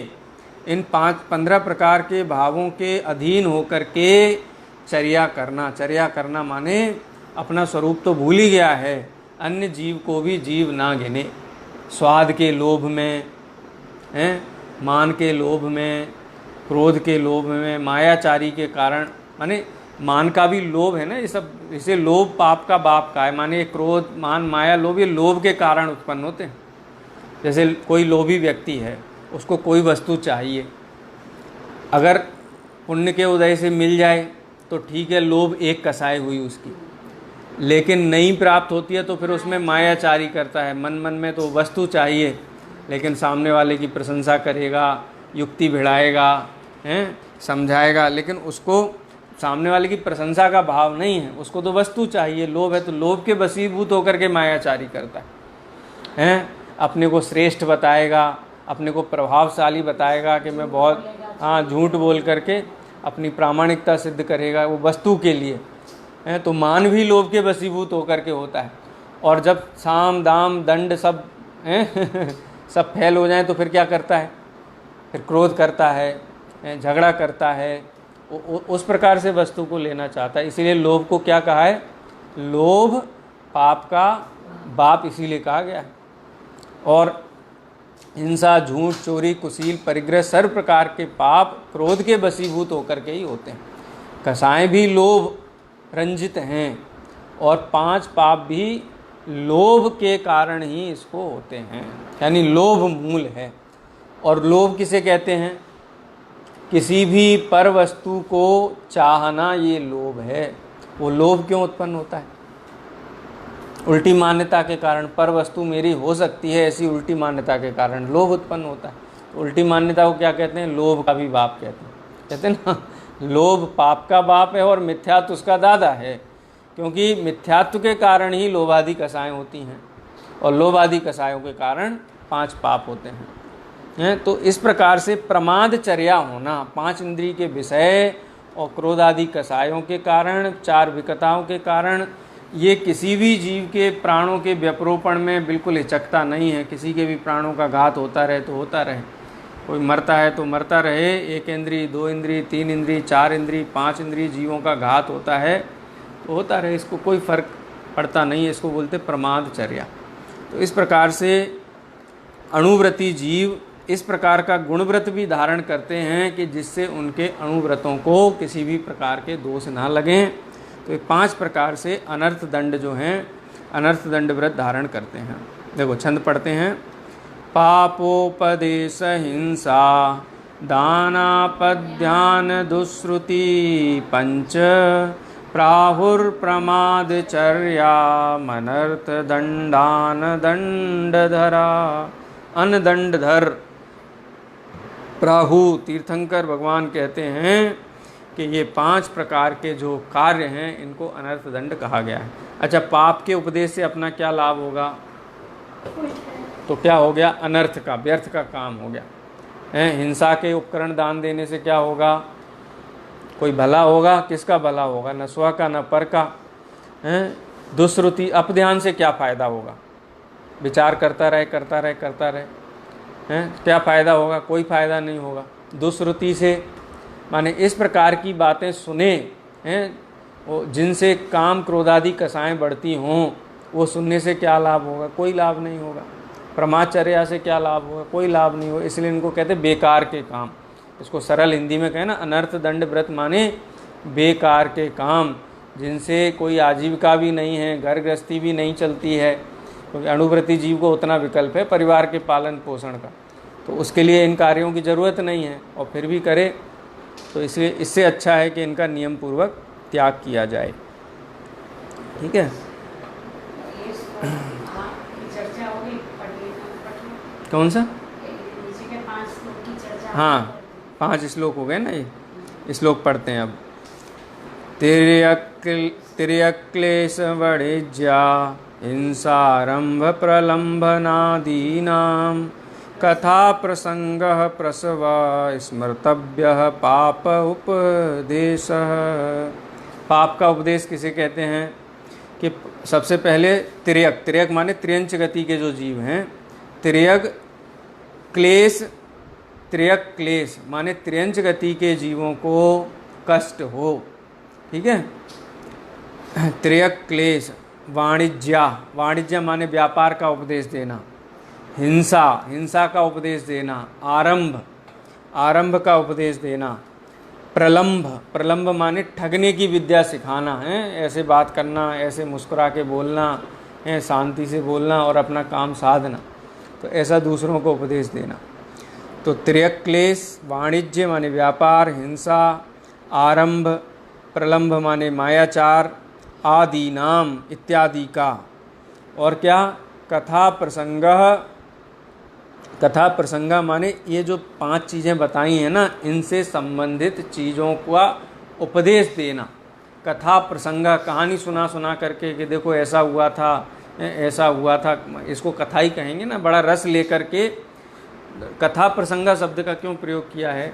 इन 15 प्रकार के भावों के अधीन होकर के चर्या करना माने अपना स्वरूप तो भूल ही गया है, अन्य जीव को भी जीव ना गिने। स्वाद के लोभ में, मान के लोभ में, क्रोध के लोभ में, मायाचारी के कारण, माने मान का भी लोभ है ना, ये सब, इसे लोभ पाप का बाप का है। माने क्रोध, मान, माया, लोभ, ये लोभ के कारण उत्पन्न होते हैं। जैसे कोई लोभी व्यक्ति है, उसको कोई वस्तु चाहिए, अगर पुण्य के उदय से मिल जाए तो ठीक है, लोभ एक कसाई हुई उसकी, लेकिन नहीं प्राप्त होती है तो फिर उसमें मायाचारी करता है। मन में तो वस्तु चाहिए, लेकिन सामने वाले की प्रशंसा करेगा, युक्ति भिड़ाएगा, समझाएगा, लेकिन उसको सामने वाले की प्रशंसा का भाव नहीं है, उसको तो वस्तु चाहिए। लोभ है तो लोभ के वशीभूत होकर के मायाचारी करता है। अपने को श्रेष्ठ बताएगा, अपने को प्रभावशाली बताएगा कि मैं बहुत, झूठ बोल करके अपनी प्रामाणिकता सिद्ध करेगा वो वस्तु के लिए, तो मान भी लोभ के वशीभूत होकर के होता है। और जब साम दाम दंड सब सब फैल हो जाए तो फिर क्या करता है, फिर क्रोध करता है, झगड़ा करता है, उस प्रकार से वस्तु को लेना चाहता है। इसीलिए लोभ को क्या कहा है, लोभ पाप का बाप इसीलिए कहा गया है। और हिंसा, झूठ, चोरी, कुशील, परिग्रह, सर्व प्रकार के पाप क्रोध के वशीभूत होकर के ही होते हैं। कसाएं भी लोभ रंजित हैं, और 5 पाप भी लोभ के कारण ही इसको होते हैं, यानी लोभ मूल है। और लोभ किसे कहते हैं, किसी भी पर वस्तु को चाहना, ये लोभ है। वो लोभ क्यों उत्पन्न होता है, उल्टी मान्यता के कारण। पर वस्तु मेरी हो सकती है, ऐसी उल्टी मान्यता के कारण लोभ उत्पन्न होता है। तो उल्टी मान्यता को क्या कहते हैं, लोभ का भी बाप कहते हैं ना। लोभ पाप का बाप है और मिथ्यात्व उसका दादा है, क्योंकि मिथ्यात्व के कारण ही लोभादि कसाएं होती हैं, और लोभादि कसायों के कारण 5 पाप होते हैं। तो इस प्रकार से प्रमादचर्या होना, 5 इंद्रिय के विषय और क्रोधादि कसायों के कारण, 4 विकताओं के कारण, ये किसी भी जीव के प्राणों के व्यपरोपण में बिल्कुल हिचकता नहीं है। किसी के भी प्राणों का घात होता रहे तो होता रहे, कोई मरता है तो मरता रहे। 1 इंद्रिय, 2 इंद्रिय, 3 इंद्रिय, 4 इंद्रिय, 5 इंद्रिय जीवों का घात होता है तो होता रहे, इसको कोई फर्क पड़ता नहीं है। इसको बोलते प्रमादचर्या। तो इस प्रकार से अणुव्रती जीव इस प्रकार का गुणव्रत भी धारण करते हैं कि जिससे उनके अणुव्रतों को किसी भी प्रकार के दोष ना लगें। तो ये 5 प्रकार से अनर्थ दंड जो हैं, अनर्थ दंड व्रत धारण करते हैं। देखो छंद पढ़ते हैं। पापोपदेश हिंसा दानापध्यान दुश्रुति पंच प्राहुर्प्रमादचर्या मनर्थ दंडान दंडधरा। अनदंडधर प्राहु तीर्थंकर भगवान कहते हैं कि ये 5 प्रकार के जो कार्य हैं इनको अनर्थ दंड कहा गया है। अच्छा, पाप के उपदेश से अपना क्या लाभ होगा, तो क्या हो गया, अनर्थ का, व्यर्थ का काम हो गया। हिंसा के उपकरण दान देने से क्या होगा, कोई भला होगा, किसका भला होगा, न स्व का न पर का। दुश्रुति अपध्यान से क्या फ़ायदा होगा, विचार करता रहे करता रहे करता रहे, क्या फ़ायदा होगा, कोई फ़ायदा नहीं होगा। दुश्रुति से माने इस प्रकार की बातें सुने जिनसे काम क्रोधादि कसाएं बढ़ती हों, वो सुनने से क्या लाभ होगा, कोई लाभ नहीं होगा। प्रमाचर्या से क्या लाभ होगा, कोई लाभ नहीं होगा। इसलिए इनको कहते बेकार के काम। इसको सरल हिंदी में कहें ना, अनर्थ दंड व्रत माने बेकार के काम, जिनसे कोई आजीविका भी नहीं है, घर गृहस्थी भी नहीं चलती है, क्योंकि अणुव्रती जीव को उतना विकल्प है परिवार के पालन पोषण का, तो उसके लिए इन कार्यों की ज़रूरत नहीं है, और फिर भी करे तो इसलिए इससे अच्छा है कि इनका नियम पूर्वक त्याग किया जाए। ठीक है, कौन सा, हाँ 5 श्लोक हो गए ना, ये श्लोक पढ़ते हैं अब। तिर्यक्लेश वणिज्या हिंसारंभ प्रलंबनादीनां कथा प्रसंगः प्रसव स्मर्तव्यः पाप उपदेशः। पाप का उपदेश किसे कहते हैं, कि सबसे पहले तिर्यक, तिर्यक माने त्रियंच गति के जो जीव हैं, तिर्यक क्लेश, तिर्यक क्लेश माने त्रियंच गति के जीवों को कष्ट हो, ठीक है। तिर्यक क्लेश, वाणिज्या, वाणिज्य माने व्यापार का उपदेश देना, हिंसा, हिंसा का उपदेश देना, आरंभ, आरंभ का उपदेश देना, प्रलंब, प्रलंब माने ठगने की विद्या सिखाना है, ऐसे बात करना, ऐसे मुस्कुरा के बोलना है, शांति से बोलना और अपना काम साधना, तो ऐसा दूसरों को उपदेश देना। तो तिर्यक क्लेश, वाणिज्य माने व्यापार, हिंसा, आरंभ, प्रलंब माने मायाचार, आदि नाम इत्यादि का, और क्या, कथा प्रसंग, कथा प्रसंगा माने ये जो 5 चीज़ें बताई हैं ना, इनसे संबंधित चीज़ों का उपदेश देना। कथा प्रसंगा, कहानी सुना सुना करके कि देखो ऐसा हुआ था, ऐसा हुआ था, इसको कथा ही कहेंगे ना, बड़ा रस लेकर के। कथा प्रसंगा शब्द का क्यों प्रयोग किया है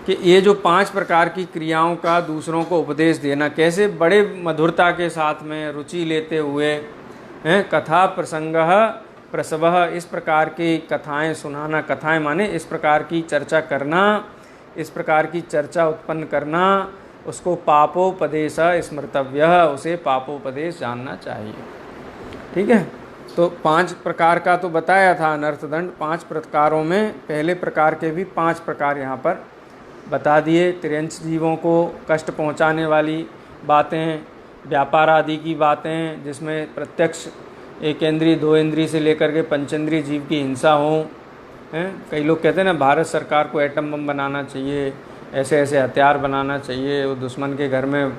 कि ये जो 5 प्रकार की क्रियाओं का दूसरों को उपदेश देना, कैसे बड़े मधुरता के साथ में रुचि लेते हुए हैं, कथा प्रसंग प्रसवः, इस प्रकार की कथाएं सुनाना, कथाएं माने इस प्रकार की चर्चा करना, इस प्रकार की चर्चा उत्पन्न करना, उसको पापोपदेश स्मर्तव्य, उसे पापोपदेश जानना चाहिए, ठीक है। तो 5 प्रकार का तो बताया था अनर्थदंड, 5 प्रकारों में पहले प्रकार के भी 5 प्रकार यहाँ पर बता दिए। त्रियंच जीवों को कष्ट पहुँचाने वाली बातें, व्यापार आदि की बातें, जिसमें प्रत्यक्ष 1 इंद्रिय 2 इंद्रिय से लेकर के पंचेंद्रिय जीव की हिंसा हो, हैं। कई लोग कहते हैं ना भारत सरकार को एटम बम बनाना चाहिए, ऐसे ऐसे हथियार बनाना चाहिए, वो दुश्मन के घर में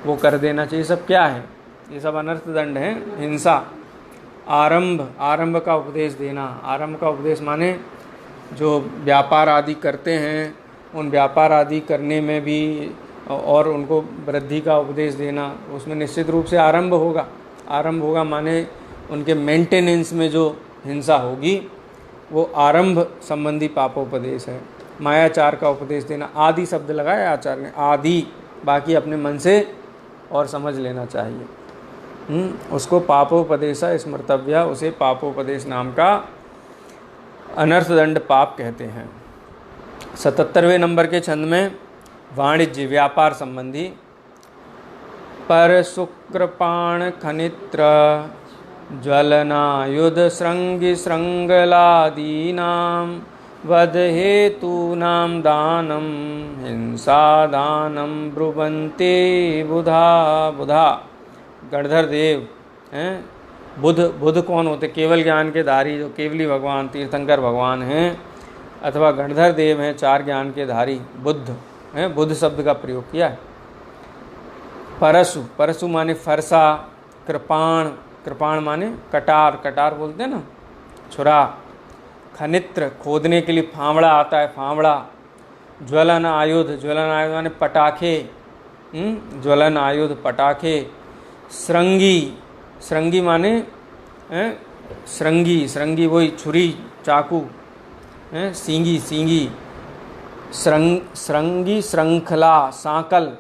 वो कर देना चाहिए, सब क्या है, ये सब अनर्थदंड है, हिंसा। आरंभ, आरंभ का उपदेश देना, आरंभ का उपदेश माने जो व्यापार आदि करते हैं, उन व्यापार आदि करने में भी और उनको वृद्धि का उपदेश देना, उसमें निश्चित रूप से आरंभ होगा। आरंभ होगा माने उनके मेंटेनेंस में जो हिंसा होगी वो आरंभ संबंधी पापोपदेश है। मायाचार का उपदेश देना, आदि शब्द लगाया आचार्य ने, आदि, बाकी अपने मन से और समझ लेना चाहिए। उसको पापोपदेश स्मर्तव्य, उसे पापोपदेश नाम का अनर्थदंड पाप कहते हैं। 77वें नंबर के छंद में वाणिज्य, व्यापार संबंधी, पर शुक्रपाण खनित्र ज्वलनायुध श्रृंगी श्रृंगलादीनां वध हेतूनां दानं हिंसा दानं ब्रुवन्ते बुधा बुधा। गणधर देव हैं, बुध कौन होते, केवल ज्ञान के धारी, जो केवली भगवान तीर्थंकर भगवान हैं, अथवा गणधर देव हैं 4 ज्ञान के धारी, बुद्ध हैं, बुद्ध शब्द का प्रयोग किया है। परशु, परशु माने फरसा, कृपाण, कृपाण माने कटार, कटार बोलते हैं ना, छुरा। खनित्र, खोदने के लिए फावड़ा आता है, फावड़ा। ज्वलन आयुध, ज्वलन आयुध माने पटाखे, ज्वलन आयुध पटाखे। श्रृंगी, श्रृंगी माने श्रृंगी, श्रृंगी वही छुरी चाकू, सींगी, सींगी। श्रृंगी श्रृंखला, सांकल,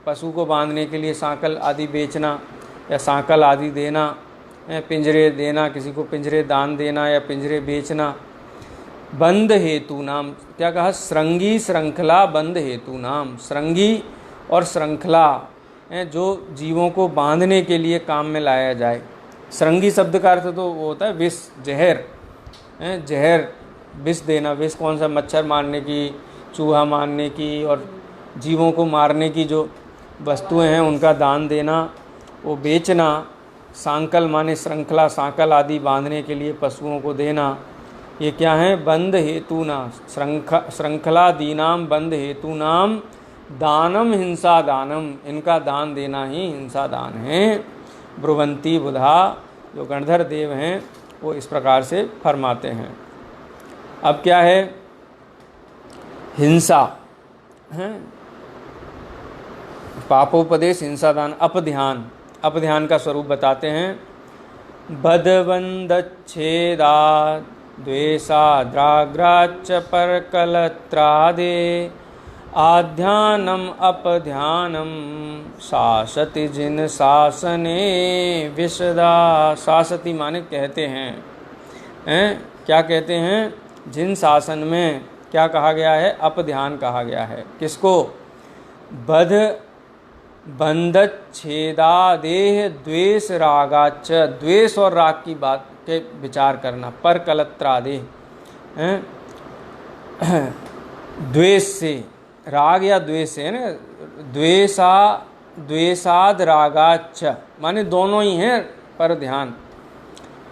पशु को बांधने के लिए सांकल आदि बेचना या सांकल आदि देना, पिंजरे देना, किसी को पिंजरे दान देना या पिंजरे बेचना। बंध हेतु नाम, क्या कहा, श्रृंगी श्रृंखला बंध हेतु नाम, श्रृंगी और श्रृंखला जो जीवों को बांधने के लिए काम में लाया जाए। श्रृंगी शब्द का अर्थ तो वो होता है विष, जहर, जहर विष देना। विष कौन सा, मच्छर मारने की, चूहा मारने की और जीवों को मारने की जो वस्तुएं हैं उनका दान देना, वो बेचना। सांकल माने श्रृंखला, सांकल आदि बांधने के लिए पशुओं को देना। ये क्या है, बंध हेतु ना, श्रृंखला दीनाम बंध हेतु नाम दानम हिंसा दानम, इनका दान देना ही हिंसा दान है। ब्रुवंती बुधा, जो गणधर देव हैं वो इस प्रकार से फरमाते हैं। अब क्या है, हिंसा है, पापोपदेश, हिंसा दान। अपध्यान, अपध्यान का स्वरूप बताते हैं। बदबंदच्छेदा द्वेषाद्राग्राच्च परकलत्रादे आध्यानम अपध्यानम शासति जिन शासने विशदा। शासति माने कहते हैं, क्या कहते हैं? जिन शासन में क्या कहा गया है? अपध्यान कहा गया है। किसको? बध बंधच्छेदादेह द्वेष रागाच। द्वेष और राग की बात के विचार करना। पर कलत्रादेह, द्वेष से, राग या द्वेष से है ना। द्वेषाद रागाच माने दोनों ही हैं, पर ध्यान।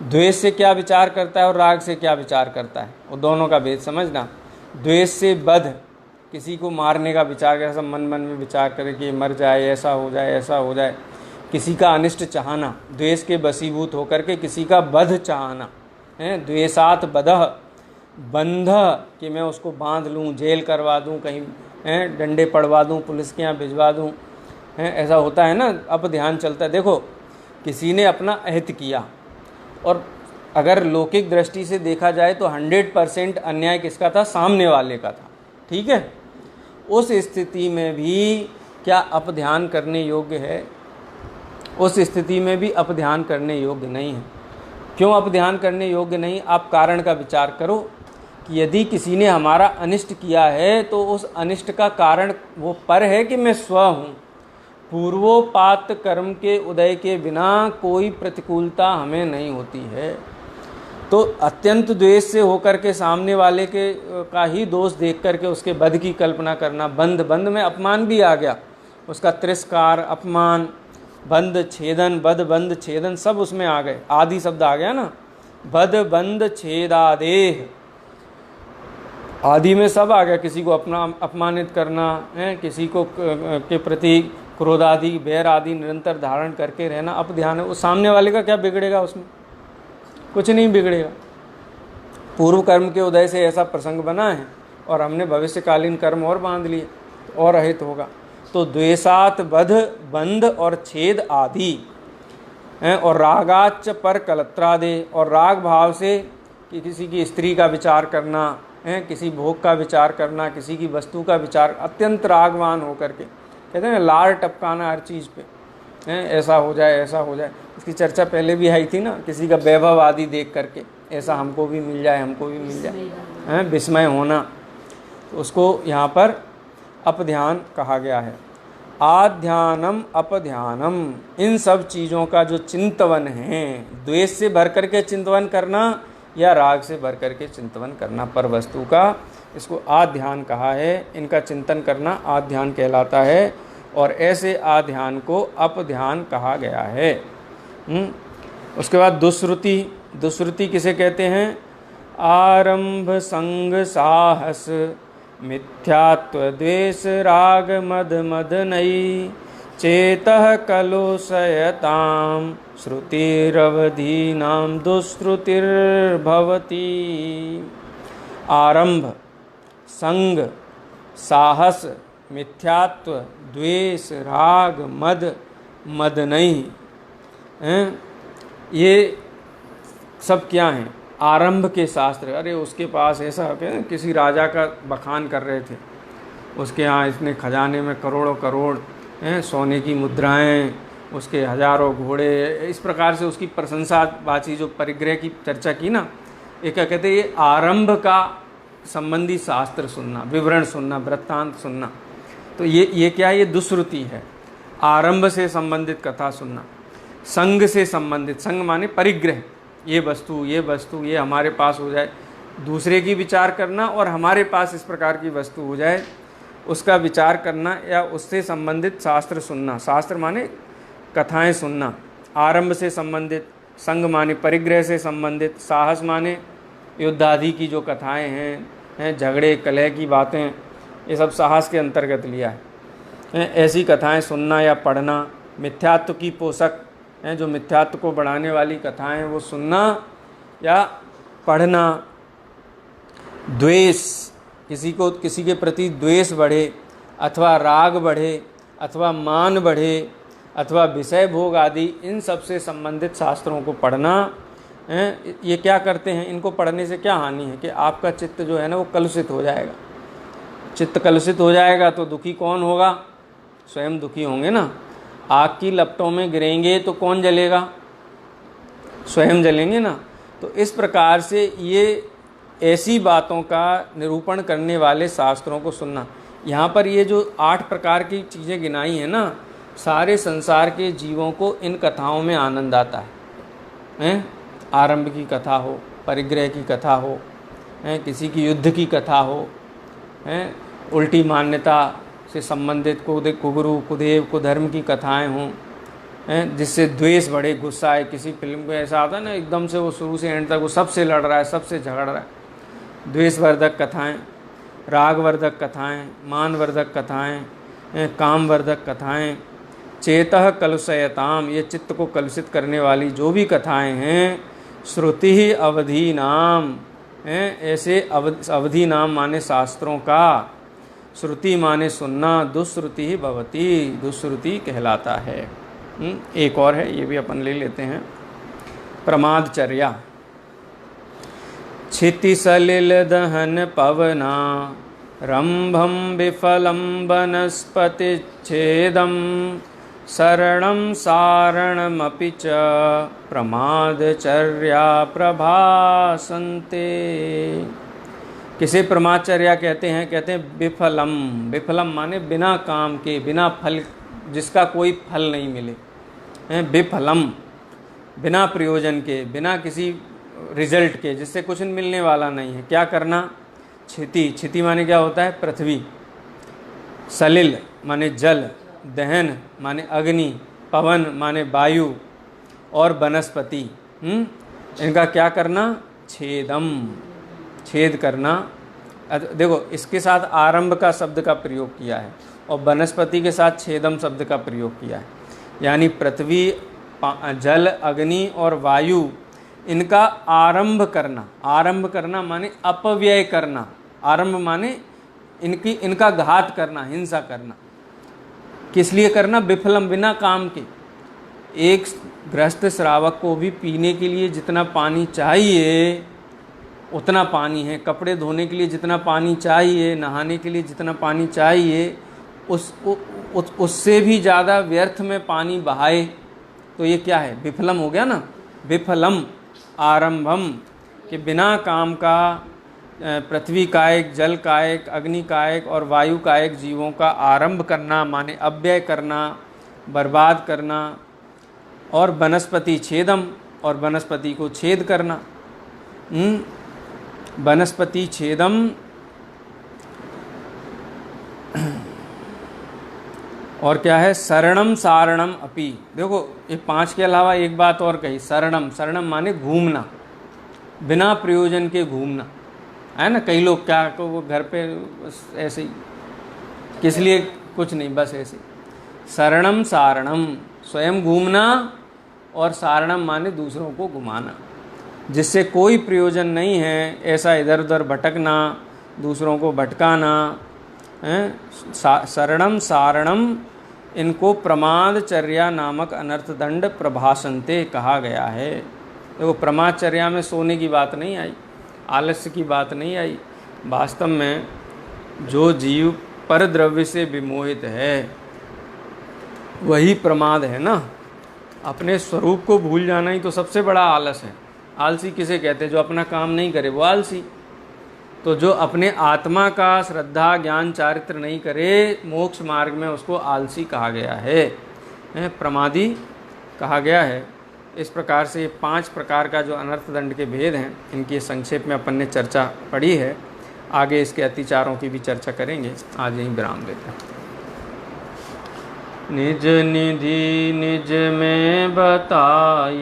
द्वेष से क्या विचार करता है और राग से क्या विचार करता है, वो दोनों का भेद समझना। द्वेष से बध, किसी को मारने का विचार करे, सब मन मन में विचार करे कि मर जाए, ऐसा हो जाए, ऐसा हो जाए। किसी का अनिष्ट चाहना, द्वेष के बसीभूत होकर के किसी का बध चाहना है। द्वेषात बधः, बंध कि मैं उसको बांध लूँ, जेल करवा दूँ, कहीं डंडे पड़वा दूँ, पुलिस के यहाँ भिजवा दूँ, ऐसा होता है ना। अब ध्यान चलता है। देखो, किसी ने अपना अहित किया और अगर लौकिक दृष्टि से देखा जाए तो 100% अन्याय किसका था? सामने वाले का था। ठीक है, उस स्थिति में भी क्या अपध्यान करने योग्य है? उस स्थिति में भी अपध्यान करने योग्य नहीं है। क्यों अपध्यान करने योग्य नहीं? आप कारण का विचार करो कि यदि किसी ने हमारा अनिष्ट किया है तो उस अनिष्ट का कारण वो पर है कि मैं स्व हूँ। पूर्वोपात कर्म के उदय के बिना कोई प्रतिकूलता हमें नहीं होती है। तो अत्यंत द्वेष से होकर के सामने वाले के का ही दोष देख करके उसके बध की कल्पना करना। बंध, बंध में अपमान भी आ गया, उसका तिरस्कार, अपमान, बंध छेदन, बध बंध छेदन सब उसमें आ गए। आदि शब्द आ गया ना, बध बंध छेदादेह, आदि में सब आ गया। किसी को अपना अपमानित करना है, किसी को के प्रति क्रोध आदि, बैर आदि निरंतर धारण करके रहना, अपध्यान है। उस सामने वाले का क्या बिगड़ेगा? उसमें कुछ नहीं बिगड़ेगा। पूर्व कर्म के उदय से ऐसा प्रसंग बना है और हमने भविष्यकालीन कर्म और बांध लिए तो और अहित होगा। तो द्वेषात बध, बंध और छेद आदि हैं, और रागाच पर कलत्रादे, और राग भाव से कि किसी की स्त्री का विचार करना है, किसी भोग का विचार करना, किसी की वस्तु का विचार, अत्यंत रागवान होकर के कहते हैं लार टपकाना हर चीज़ पे, हैं ऐसा हो जाए, ऐसा हो जाए। इसकी चर्चा पहले भी आई थी ना, किसी का वैभव आदि देख करके ऐसा हमको भी मिल जाए, हमको भी मिल जाए, हैं विस्मय होना। तो उसको यहाँ पर अपध्यान कहा गया है। आध्यानम अपध्यानम, इन सब चीज़ों का जो चिंतवन है, द्वेष से भर करके चिंतवन करना या राग से भर करके चिंतवन करना पर वस्तु का, इसको आध्यान कहा है। इनका चिंतन करना आध्यान कहलाता है और ऐसे आध्यान को अपध्यान कहा गया है। उसके बाद दुश्रुति, दुश्रुति किसे कहते हैं? आरंभ संग साहस मिथ्यात्व द्वेष राग मद मद नई चेतः कलुषयताम श्रुतिरवधीनाम दुश्रुतिर्भवति। आरंभ, संग, साहस, मिथ्यात्व, द्वेष, राग, मद, मदनई, ये सब क्या हैं? आरंभ के शास्त्र। अरे उसके पास ऐसा किसी राजा का बखान कर रहे थे, उसके यहाँ इतने खजाने में करोड़ों करोड़ सोने की मुद्राएं, उसके हजारों घोड़े, इस प्रकार से उसकी प्रशंसा बाची, जो परिग्रह की चर्चा की ना, ये क्या कहते हैं? ये आरंभ का संबंधी शास्त्र सुनना, विवरण सुनना, वृत्तांत सुनना। तो ये क्या है? ये दुश्रुति है। आरंभ से संबंधित कथा सुनना, संग से संबंधित, संग माने परिग्रह, ये वस्तु ये हमारे पास हो जाए, दूसरे की विचार करना और हमारे पास इस प्रकार की वस्तु हो जाए, उसका विचार करना या उससे संबंधित शास्त्र सुनना। शास्त्र माने कथाएं सुनना। आरंभ से संबंधित, संग माने परिग्रह से संबंधित, साहस माने युद्ध आदि की जो कथाएं हैं, झगड़े कलह की बातें, ये सब साहस के अंतर्गत लिया है। ऐसी कथाएं सुनना या पढ़ना। मिथ्यात्व की पोषक हैं, जो मिथ्यात्व को बढ़ाने वाली कथाएं, वो सुनना या पढ़ना। द्वेष, किसी के प्रति द्वेष बढ़े अथवा राग बढ़े अथवा मान बढ़े अथवा विषय भोग आदि, इन सब से संबंधित शास्त्रों को पढ़ना। ये क्या करते हैं? इनको पढ़ने से क्या हानि है कि आपका चित्त जो है ना वो कलुषित हो जाएगा, चित्त कलुषित हो जाएगा तो दुखी कौन होगा? स्वयं दुखी होंगे ना। आग की लपटों में गिरेंगे तो कौन जलेगा? स्वयं जलेंगे ना। तो इस प्रकार से ये ऐसी बातों का निरूपण करने वाले शास्त्रों को सुनना। यहाँ पर ये जो 8 प्रकार की चीज़ें गिनाई हैं ना, सारे संसार के जीवों को इन कथाओं में आनंद आता है। आरंभ की कथा हो, परिग्रह की कथा हो, किसी की युद्ध की कथा हो, उल्टी मान्यता से संबंधित कुगुरु कुदेव कुधर्म की कथाएं हों, जिससे द्वेष बढ़े, गुस्सा है। किसी फिल्म में ऐसा आता है ना, एकदम से वो शुरू से एंड तक वो सबसे लड़ रहा है, सबसे झगड़ रहा है। द्वेषवर्धक कथाएं, रागवर्धक कथाएं, मानवर्धक कथाएं, कामवर्धक कथाएं, चेतः कलुषयताम, ये चित्त को कलुषित करने वाली जो भी कथाएं हैं, श्रुति ही अवधि नाम, ऐसे अवधि नाम माने शास्त्रों का, श्रुति माने सुनना, दुश्रुति ही भवती, दुश्रुति कहलाता है। एक और है, ये भी अपन ले लेते हैं। प्रमादचर्या। क्षिति सलिल दहन पवना, रंभम विफलम वनस्पति छेदम, शरणं सारणमपि च प्रमादचर्या प्रभासन्ते। किसे प्रमादचर्या कहते हैं? कहते हैं विफलम। विफलम माने बिना काम के, बिना फल, जिसका कोई फल नहीं मिले। विफलम, बिना प्रयोजन के, बिना किसी रिजल्ट के, जिससे कुछ मिलने वाला नहीं है। क्या करना? क्षिति। क्षिति माने क्या होता है? पृथ्वी। सलिल माने जल, दहन माने अग्नि, पवन माने वायु, और वनस्पति। इनका क्या करना? छेदम, छेद करना। देखो, इसके साथ आरंभ का शब्द का प्रयोग किया है और वनस्पति के साथ छेदम शब्द का प्रयोग किया है। यानी पृथ्वी, जल, अग्नि और वायु, इनका आरंभ करना। आरंभ करना माने अपव्यय करना। आरंभ माने इनका घात करना, हिंसा करना। किस लिए करना? विफलम, बिना काम के। एक गृहस्थ श्रावक को भी पीने के लिए जितना पानी चाहिए उतना पानी है, कपड़े धोने के लिए जितना पानी चाहिए, नहाने के लिए जितना पानी चाहिए, उससे भी ज़्यादा व्यर्थ में पानी बहाए तो ये क्या है? विफलम हो गया ना। विफलम आरंभम, कि बिना काम का पृथ्वी कायक, जल कायक, अग्नि कायक और वायु कायक जीवों का आरंभ करना माने अव्यय करना, बर्बाद करना। और वनस्पति छेदम, और वनस्पति को छेद करना। वनस्पति छेदम। और क्या है? शरणम सारणम अपि। देखो, ये 5 के अलावा एक बात और कही, शरणम। शरणम माने घूमना, बिना प्रयोजन के घूमना, है ना। कई लोग क्या को वो घर पे ऐसे ही, किस लिए? कुछ नहीं, बस ऐसे। शरणम सारणम, स्वयं घूमना, और सारणम माने दूसरों को घुमाना, जिससे कोई प्रयोजन नहीं है। ऐसा इधर उधर भटकना, दूसरों को भटकाना। शरणम सारणम, इनको प्रमादचर्या नामक अनर्थ दंड प्रभासन्ते कहा गया है। देखो, प्रमादचर्या में सोने की बात नहीं आई, आलस्य की बात नहीं आई। वास्तव में जो जीव पर द्रव्य से विमोहित है वही प्रमाद है ना। अपने स्वरूप को भूल जाना ही तो सबसे बड़ा आलस है। आलसी किसे कहते हैं? जो अपना काम नहीं करे वो आलसी। तो जो अपने आत्मा का श्रद्धा ज्ञान चारित्र नहीं करे मोक्ष मार्ग में, उसको आलसी कहा गया है, प्रमादी कहा गया है। इस प्रकार से 5 प्रकार का जो अनर्थ दंड के भेद हैं, इनकी संक्षेप में अपन ने चर्चा पढ़ी है। आगे इसके अतिचारों की भी चर्चा करेंगे। आज यहीं विराम देते हैं। निज निधि निज में बताई,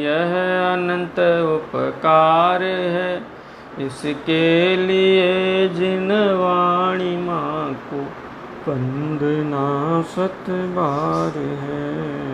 यह अनंत उपकार है। इसके लिए जिन वाणी माँ को वंदना 7 बार है।